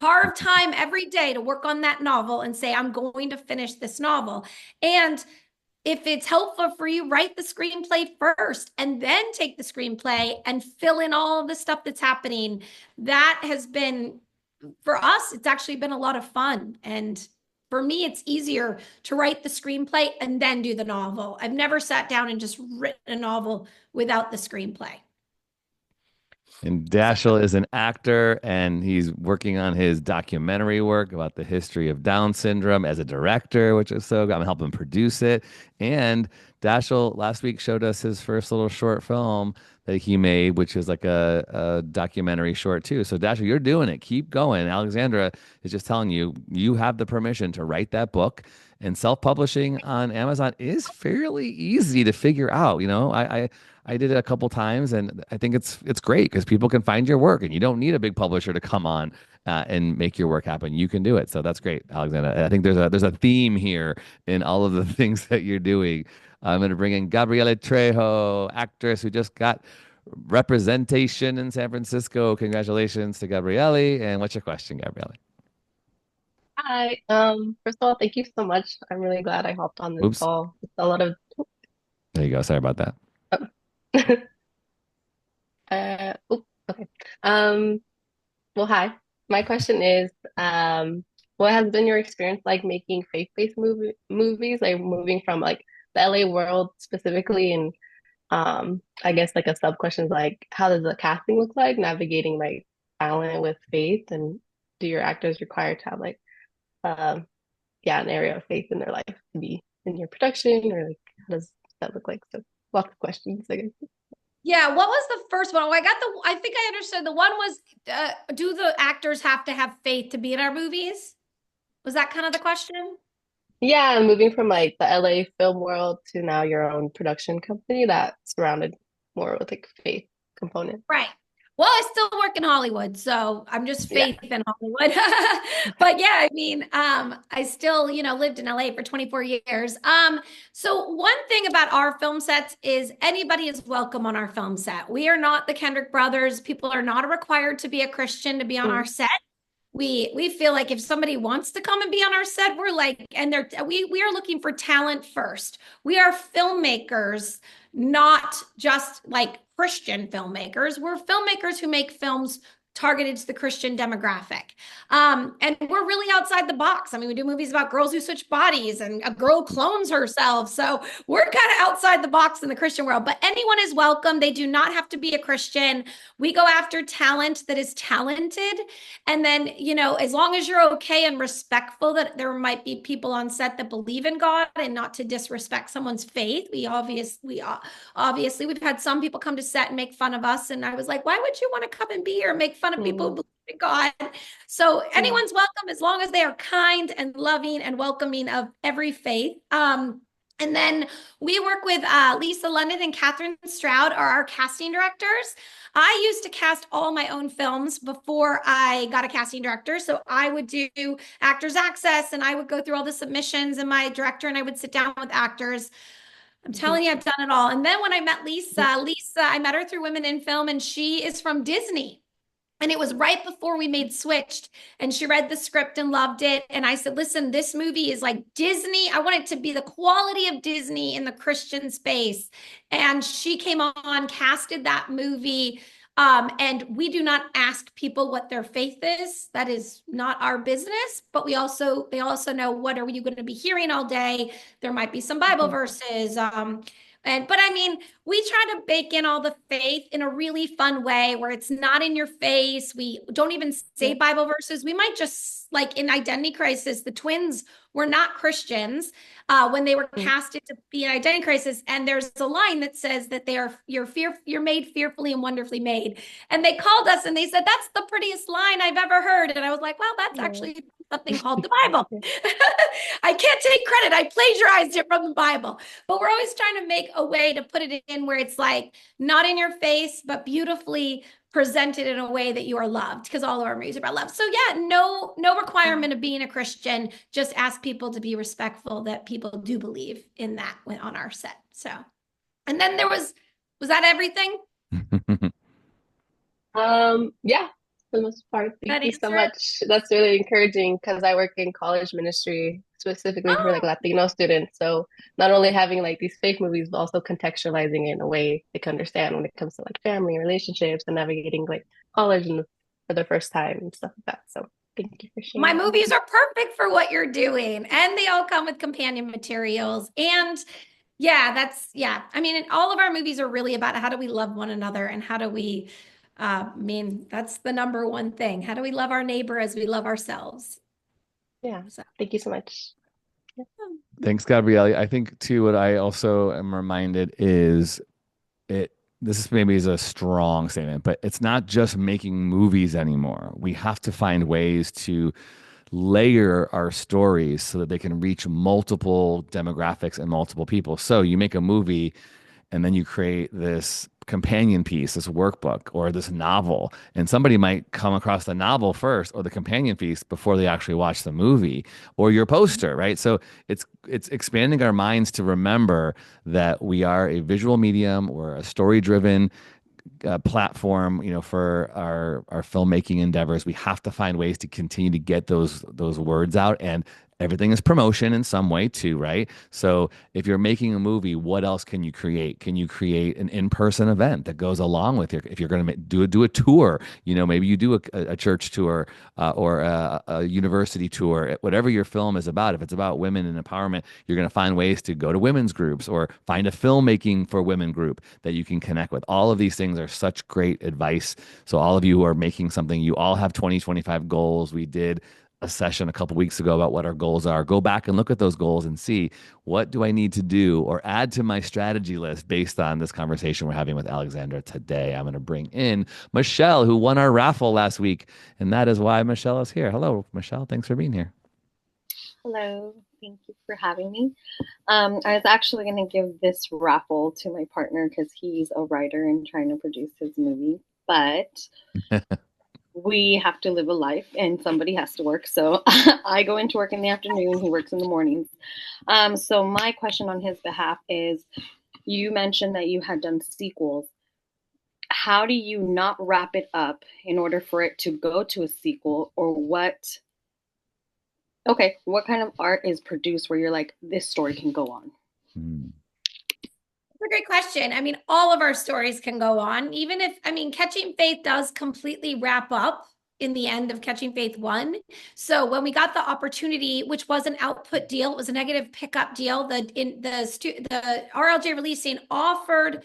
carve time every day to work on that novel and say, I'm going to finish this novel. And if it's helpful for you, write the screenplay first and then take the screenplay and fill in all of the stuff that's happening. That has been, for us, it's actually been a lot of fun. And for me, it's easier to write the screenplay and then do the novel. I've never sat down and just written a novel without the screenplay. And Dashel is an actor, and he's working on his documentary work about the history of Down syndrome as a director, which is so good. I'm helping produce it. And Dashel last week showed us his first little short film that he made, which is like a documentary short too. So Dashel, you're doing it. Keep going. Alexandra is just telling you, you have the permission to write that book. And self-publishing on Amazon is fairly easy to figure out. I did it a couple times, and I think it's great because people can find your work, and you don't need a big publisher to come on and make your work happen. You can do it, so that's great, Alexandra. I think there's a theme here in all of the things that you're doing. I'm going to bring in Gabriele Trejo, actress who just got representation in San Francisco. Congratulations to Gabriele. And what's your question, Gabriele? Hi. First of all, thank you so much. I'm really glad I hopped on this Oops. call. It's a lot of There you go. Sorry about that. okay. Well, hi. My question is, what has been your experience like making faith-based movies, like moving from like the LA world specifically, and I guess like a sub question is like, how does the casting look like navigating like talent with faith, and do your actors require to have like an area of faith in their life to be in your production, or like how does that look like? So lots of questions, I guess. Yeah, what was the first one? Oh, I think I understood. The one was, do the actors have to have faith to be in our movies? Was that kind of the question? Yeah, moving from like the LA film world to now your own production company that's surrounded more with like faith component. Right. Well, I still work in Hollywood, so I'm just Yeah. faith in Hollywood. But yeah, I mean, I still, lived in LA for 24 years. So one thing about our film sets is anybody is welcome on our film set. We are not the Kendrick brothers. People are not required to be a Christian to be on our set. We feel like if somebody wants to come and be on our set, we're like, and we are looking for talent first. We are filmmakers, not just like Christian filmmakers. We're filmmakers who make films targeted to the Christian demographic. And we're really outside the box. I mean, we do movies about girls who switch bodies and a girl clones herself. So we're kind of outside the box in the Christian world, but anyone is welcome. They do not have to be a Christian. We go after talent that is talented. And then, as long as you're okay and respectful that there might be people on set that believe in God and not to disrespect someone's faith. Obviously we've had some people come to set and make fun of us. And I was like, why would you want to come and be here and make fun of people who believe in God? So anyone's welcome as long as they are kind and loving and welcoming of every faith. And then we work with Lisa London and Catherine Stroud are our casting directors. I used to cast all my own films before I got a casting director. So I would do Actors Access and I would go through all the submissions and my director and I would sit down with actors. I'm telling you, I've done it all. And then when I met Lisa, I met her through Women in Film and she is from Disney. And it was right before we made Switched and she read the script and loved it. And I said, listen, this movie is like Disney. I want it to be the quality of Disney in the Christian space. And she came on, casted that movie. And we do not ask people what their faith is. That is not our business. But they also know what are you going to be hearing all day. There might be some Bible verses. But I mean, we try to bake in all the faith in a really fun way where it's not in your face. We don't even say Bible verses. We might just, like in Identity Crisis, the twins were not Christians when they were casted to be in Identity Crisis. And there's a line that says that you're made fearfully and wonderfully made. And they called us and they said, that's the prettiest line I've ever heard. And I was like, well, that's actually something called the Bible. I can't take credit. I plagiarized it from the Bible. But we're always trying to make a way to put it in where it's like not in your face, but beautifully presented in a way that you are loved, because all of our movies are about love. So yeah, no requirement of being a Christian. Just ask people to be respectful that people do believe in that on our set. So, and then was that everything? Yeah, for the most part. Thank you so answer it? much. That's really encouraging because I work in college ministry specifically for like Latino students. So not only having like these faith movies, but also contextualizing it in a way they can understand when it comes to like family relationships and navigating like college and for the first time and stuff like that. So thank you for sharing. My movies are perfect for what you're doing, and they all come with companion materials. And I mean, all of our movies are really about how do we love one another and how do we that's the number one thing. How do we love our neighbor as we love ourselves? Yeah. So thank you so much. Yeah. Thanks, Gabrielle. I think too, what I also am reminded is this maybe is a strong statement, but it's not just making movies anymore. We have to find ways to layer our stories so that they can reach multiple demographics and multiple people. So you make a movie and then you create this companion piece, this workbook or this novel, and somebody might come across the novel first or the companion piece before they actually watch the movie or your poster, right? So it's expanding our minds to remember that we are a visual medium or a story-driven platform, for our filmmaking endeavors. We have to find ways to continue to get those words out, and everything is promotion in some way too, right? So if you're making a movie, what else can you create? Can you create an in-person event that goes along with if you're going to do a tour, maybe you do a church tour or a university tour, whatever your film is about. If it's about women and empowerment, you're going to find ways to go to women's groups or find a filmmaking for women group that you can connect with. All of these things are such great advice. So all of you who are making something, you all have 2025 goals. We did a session a couple weeks ago about what our goals are. Go back and look at those goals and see what do I need to do or add to my strategy list based on this conversation we're having with Alexandra today. I'm going to bring in Michelle, who won our raffle last week, and that is why Michelle is here. Hello, Michelle. Thanks for being here. Hello. Thank you for having me. I was actually going to give this raffle to my partner because he's a writer and trying to produce his movie. but we have to live a life and somebody has to work. So I go into work in the afternoon, he works in the mornings. So my question on his behalf is, you mentioned that you had done sequels. How do you not wrap it up in order for it to go to a sequel? Or what kind of art is produced where you're like, this story can go on? That's a great question. I mean, all of our stories can go on, even if, I mean, Catching Faith does completely wrap up in the end of Catching Faith 1. So when we got the opportunity, which was an output deal, it was a negative pickup deal, the RLJ releasing offered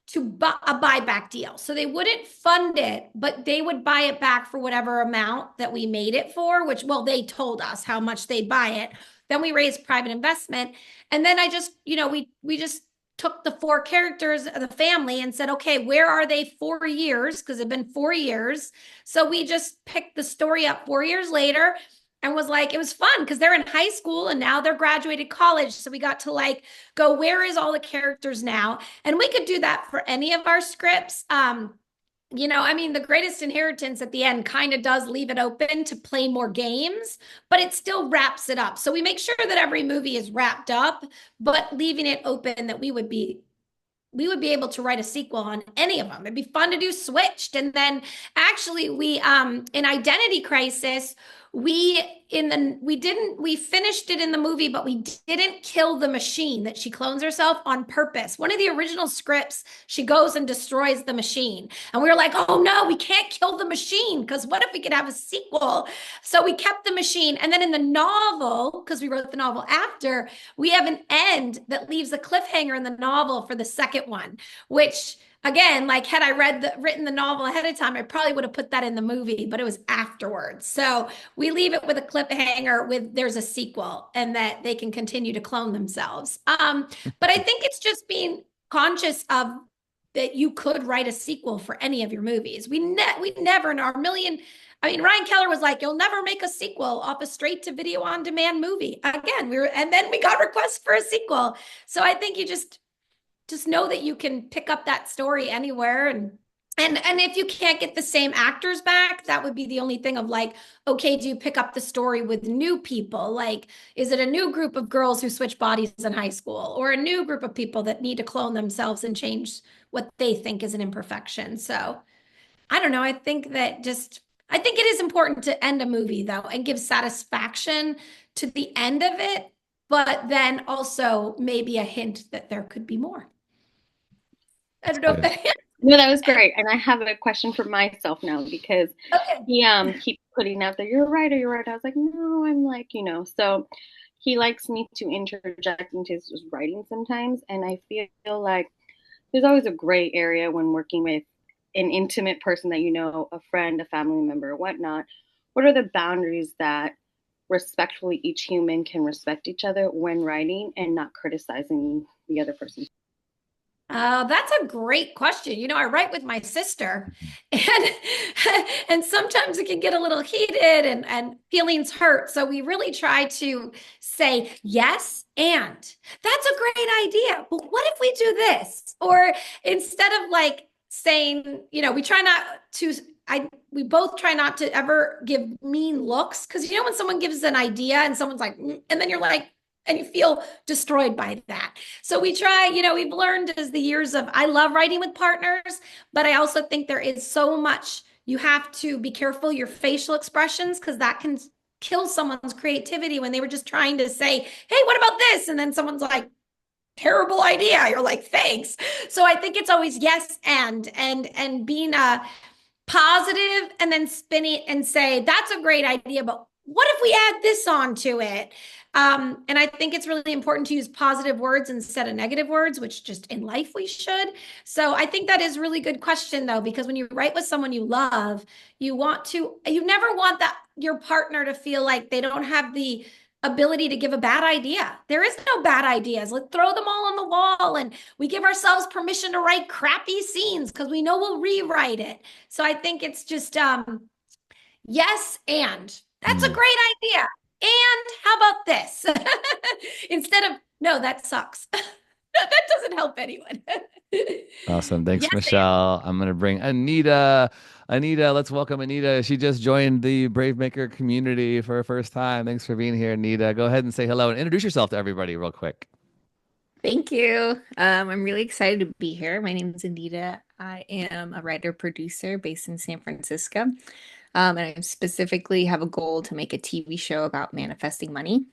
to buy a buyback deal. So they wouldn't fund it, but they would buy it back for whatever amount that we made it for, which, well, they told us how much they'd buy it. Then we raised private investment. And then I just, we just took the 4 characters of the family and said, okay, where are they 4 years? Because it's been 4 years. So we just picked the story up 4 years later and was like, it was fun because they're in high school and now they're graduated college. So we got to like go, where is all the characters now? And we could do that for any of our scripts. I mean, The Greatest Inheritance at the end kind of does leave it open to play more games, but it still wraps it up. So we make sure that every movie is wrapped up, but leaving it open that we would be able to write a sequel on any of them. It'd be fun to do Switched. And then actually we in Identity Crisis, we finished it in the movie, but we didn't kill the machine that she clones herself on purpose. One of the original scripts, she goes and destroys the machine. And we were like, oh no, we can't kill the machine because what if we could have a sequel? So we kept the machine. And then in the novel, because we wrote the novel after, we have an end that leaves a cliffhanger in the novel for the second one, which again, like had I written the novel ahead of time, I probably would have put that in the movie, but it was afterwards. So we leave it with a cliffhanger with there's a sequel and that they can continue to clone themselves. But I think it's just being conscious of that you could write a sequel for any of your movies. We never in our million. I mean, Ryan Keller was like, you'll never make a sequel off a straight to video on demand movie. Again, and then we got requests for a sequel. So I think you just know that you can pick up that story anywhere. And if you can't get the same actors back, that would be the only thing of like, okay, do you pick up the story with new people? Like, is it a new group of girls who switch bodies in high school or a new group of people that need to clone themselves and change what they think is an imperfection? So I don't know. I think it is important to end a movie though and give satisfaction to the end of it, but then also maybe a hint that there could be more. I don't know if that. No, that was great. And I have a question for myself now because he keeps putting out there, you're a writer, you're a writer. I was like, no, I'm like, so he likes me to interject into his writing sometimes. And I feel like there's always a gray area when working with an intimate person that a friend, a family member, whatnot. What are the boundaries that respectfully each human can respect each other when writing and not criticizing the other person? That's a great question. I write with my sister and sometimes it can get a little heated and feelings hurt. So we really try to say yes. And that's a great idea. But what if we do this? Or instead of like saying, we both try not to ever give mean looks. Cause when someone gives an idea and someone's like, and then you're like, and you feel destroyed by that. So we try, we've learned as the years of, I love writing with partners, but I also think there is so much, you have to be careful your facial expressions because that can kill someone's creativity when they were just trying to say, hey, what about this? And then someone's like, terrible idea. You're like, thanks. So I think it's always yes and being positive and then spin it and say, that's a great idea, but what if we add this onto it? And I think it's really important to use positive words instead of negative words, which just in life we should. So I think that is a really good question though, because when you write with someone you love, you never want your partner to feel like they don't have the ability to give a bad idea. There is no bad ideas. Let's throw them all on the wall and we give ourselves permission to write crappy scenes because we know we'll rewrite it. So I think it's just, yes. And that's a great idea. And how about this? Instead of, no, that sucks. that doesn't help anyone. Awesome. Thanks, Yes, Michelle. I'm going to bring Anita. Anita, let's welcome Anita. She just joined the BraveMaker community for her first time. Thanks for being here, Anita. Go ahead and say hello and introduce yourself to everybody real quick. Thank you. I'm really excited to be here. My name is Anita. I am a writer-producer based in San Francisco. And I specifically have a goal to make a TV show about manifesting money.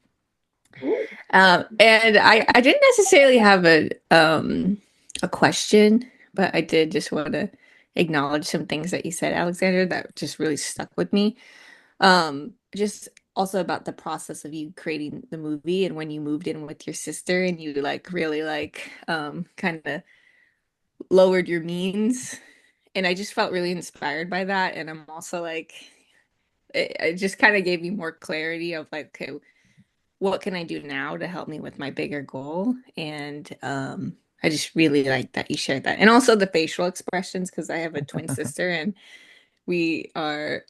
And I didn't necessarily have a question, but I did just want to acknowledge some things that you said, Alexandra, that just really stuck with me. Just also about the process of you creating the movie and when you moved in with your sister and you like really like kind of lowered your means. And I just felt really inspired by that. And I'm also like, it just kind of gave me more clarity of like, okay, what can I do now to help me with my bigger goal? And I just really like that you shared that. And also the facial expressions, because I have a twin sister and we are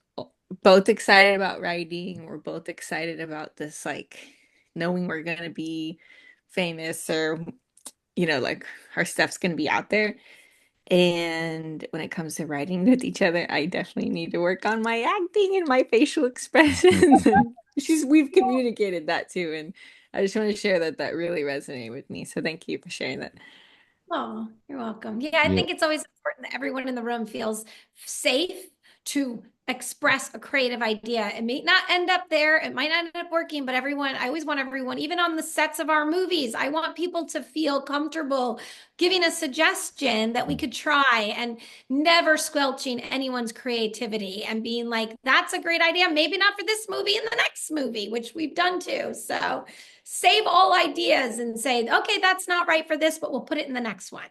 both excited about writing. We're both excited about this, like knowing we're going to be famous or, you know, like our stuff's going to be out there. And when it comes to writing with each other, I definitely need to work on my acting and my facial expressions. And we've communicated that too. And I just want to share that that really resonated with me. So thank you for sharing that. Oh, you're welcome. Yeah, I Yeah. think it's always important that everyone in the room feels safe to express a creative idea. It may not end up there, it might not end up working, but I always want everyone, even on the sets of our movies, I want people to feel comfortable giving a suggestion that we could try and never squelching anyone's creativity and being like, that's a great idea. Maybe not for this movie, in the next movie, which we've done too. So save all ideas and say, okay, that's not right for this, but we'll put it in the next one.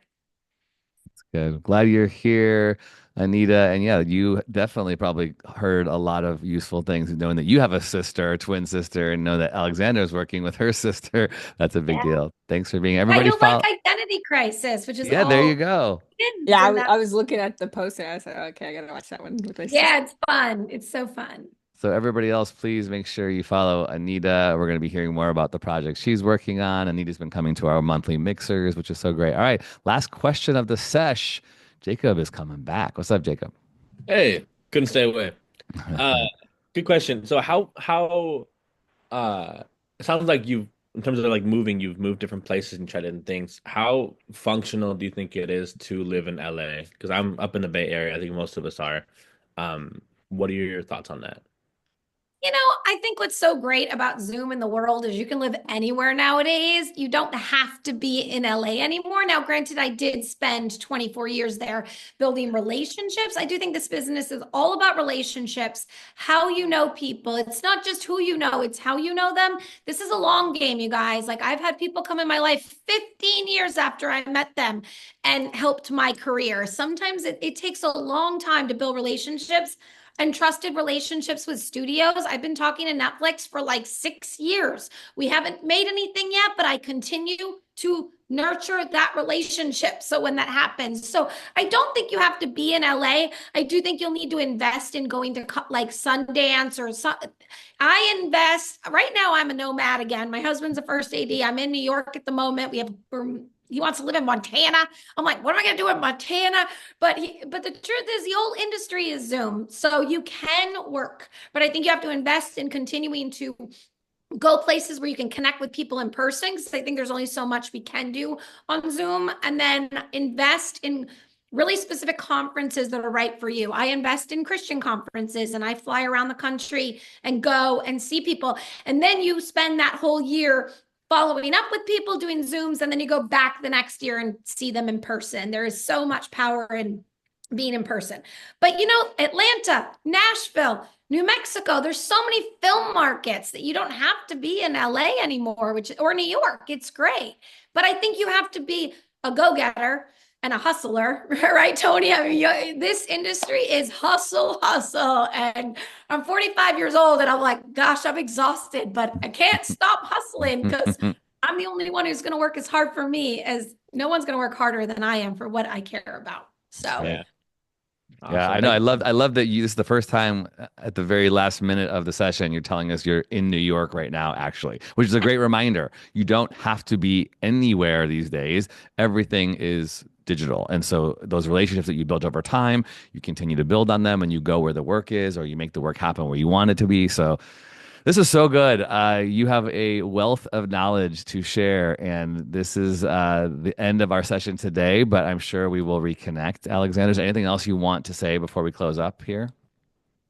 Good. Glad you're here, Anita. And yeah, you definitely probably heard a lot of useful things, knowing that you have a sister, a twin sister, and know that Alexandra is working with her sister. That's a big deal. Thanks for being everybody. You'll like Identity Crisis, which is yeah, there you go. Yeah, I was looking at the poster. I was like, okay, I gotta watch that one with my sister. Yeah, it's fun. It's so fun. So everybody else, please make sure you follow Anita. We're going to be hearing more about the project she's working on. Anita's been coming to our monthly mixers, which is so great. All right, last question of the sesh. Jacob is coming back. What's up, Jacob? Hey, couldn't stay away. Good question. So how it sounds like you've in terms of like moving, you've moved different places and tried different things. How functional do you think it is to live in LA? Because I'm up in the Bay Area. I think most of us are. What are your thoughts on that? You know, I think what's so great about Zoom in the world is you can live anywhere nowadays. You don't have to be in LA anymore. Now, granted, I did spend 24 years there building relationships. I do think this business is all about relationships, how you know people. It's not just who you know, it's how you know them. This is a long game, you guys. Like I've had people come in my life 15 years after I met them and helped my career. Sometimes it takes a long time to build relationships and trusted relationships with studios. I've been talking to Netflix for like 6 years. We haven't made anything yet, but I continue to nurture that relationship. So when that happens, so I don't think you have to be in LA. I do think you'll need to invest in going to like Sundance or I invest right now. I'm a nomad again. My husband's a first AD. I'm in New York at the moment. He wants to live in Montana. I'm like, what am I going to do in Montana? But the truth is the whole industry is Zoom. So you can work, but I think you have to invest in continuing to go places where you can connect with people in person. Because I think there's only so much we can do on Zoom, and then invest in really specific conferences that are right for you. I invest in Christian conferences and I fly around the country and go and see people. And then you spend that whole year following up with people, doing Zooms, and then you go back the next year and see them in person. There is so much power in being in person. But you know, Atlanta, Nashville, New Mexico, there's so many film markets that you don't have to be in LA anymore, or New York. It's great. But I think you have to be a go-getter and a hustler, right, Tony? I mean, this industry is hustle. And I'm 45 years old and I'm like, gosh, I'm exhausted, but I can't stop hustling because I'm the only one who's going to work as hard for me as no one's going to work harder than I am for what I care about. So Yeah. Yeah, Awesome. I know. Thank I love that this is the first time at the very last minute of the session you're telling us you're in New York right now, actually, which is a great reminder. You don't have to be anywhere these days. Everything is digital. And so those relationships that you build over time, you continue to build on them and you go where the work is, or you make the work happen where you want it to be. So this is so good. You have a wealth of knowledge to share, and this is the end of our session today, but I'm sure we will reconnect. Alexander, is there anything else you want to say before we close up here?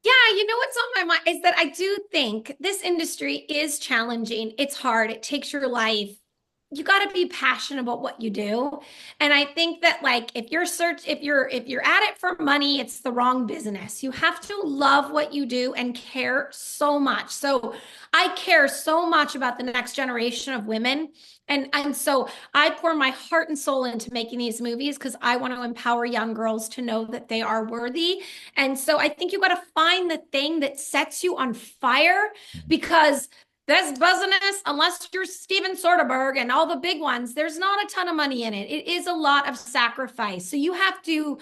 Yeah, you know what's on my mind is that I do think this industry is challenging. It's hard. It takes your life. You got to be passionate about what you do. And I think that like if you're at it for money, it's the wrong business. You have to love what you do and care so much. So I care so much about the next generation of women. And so I pour my heart and soul into making these movies because I want to empower young girls to know that they are worthy. And so I think you got to find the thing that sets you on fire because this business, unless you're Steven Soderbergh and all the big ones, there's not a ton of money in it. It is a lot of sacrifice. So you have to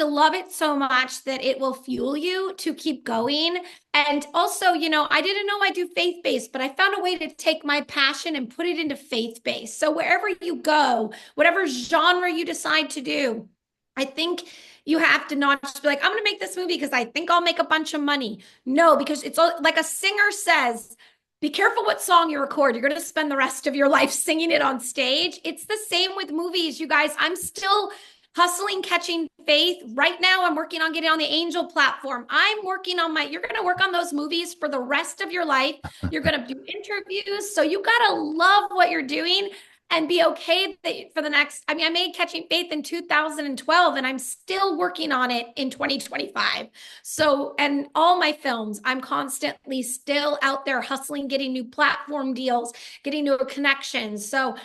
love it so much that it will fuel you to keep going. And also, I didn't know I do faith-based, but I found a way to take my passion and put it into faith-based. So wherever you go, whatever genre you decide to do, I think you have to not just be like, I'm going to make this movie because I think I'll make a bunch of money. No, because it's like a singer says, be careful what song you record. You're going to spend the rest of your life singing it on stage. It's the same with movies, you guys. I'm still hustling, catching faith. Right now, I'm working on getting on the Angel platform. I'm working on you're going to work on those movies for the rest of your life. You're going to do interviews. So you got to love what you're doing and be okay for the next. I made Catching Faith in 2012 and I'm still working on it in 2025. So, and all my films, I'm constantly still out there hustling, getting new platform deals, getting new connections. So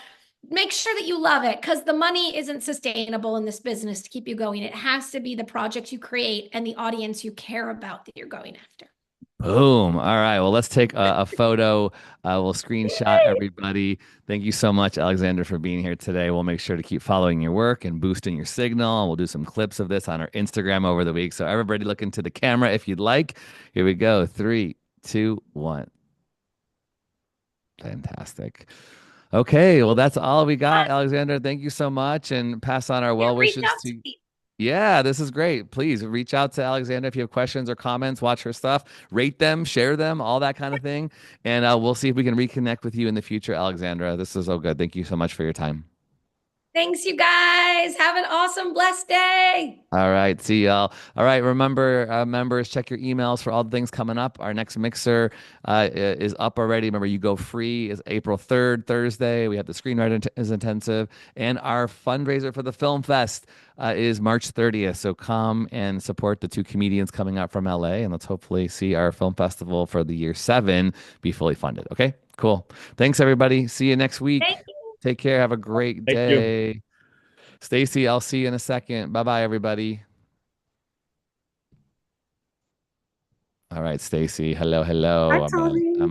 make sure that you love it because the money isn't sustainable in this business to keep you going. It has to be the project you create and the audience you care about that you're going after. Boom. All right. Well, let's take a photo. We'll screenshot everybody. Thank you so much, Alexander, for being here today. We'll make sure to keep following your work and boosting your signal. We'll do some clips of this on our Instagram over the week. So everybody look into the camera if you'd like. Here we go. 3, 2, 1. Fantastic. Okay, well, that's all we got, Alexander. Thank you so much, and pass on our well wishes to. Yeah, this is great. Please reach out to Alexandra if you have questions or comments. Watch her stuff, rate them, share them, all that kind of thing, and we'll see if we can reconnect with you in the future, Alexandra. This is so good. Thank you so much for your time. Thanks, you guys. Have an awesome, blessed day. All right. See y'all. All right. Remember, members, check your emails for all the things coming up. Our next mixer is up already. Remember, You Go Free is April 3rd, Thursday. We have the Screenwriters Intensive. And our fundraiser for the Film Fest is March 30th. So come and support the 2 comedians coming out from LA. And let's hopefully see our film festival for the year 7 be fully funded. Okay, cool. Thanks, everybody. See you next week. Thank you. Take care. Have a great day. Stacy, I'll see you in a second. Bye-bye, everybody. All right, Stacy. Hello, hello. Hi, I'm Tony. gonna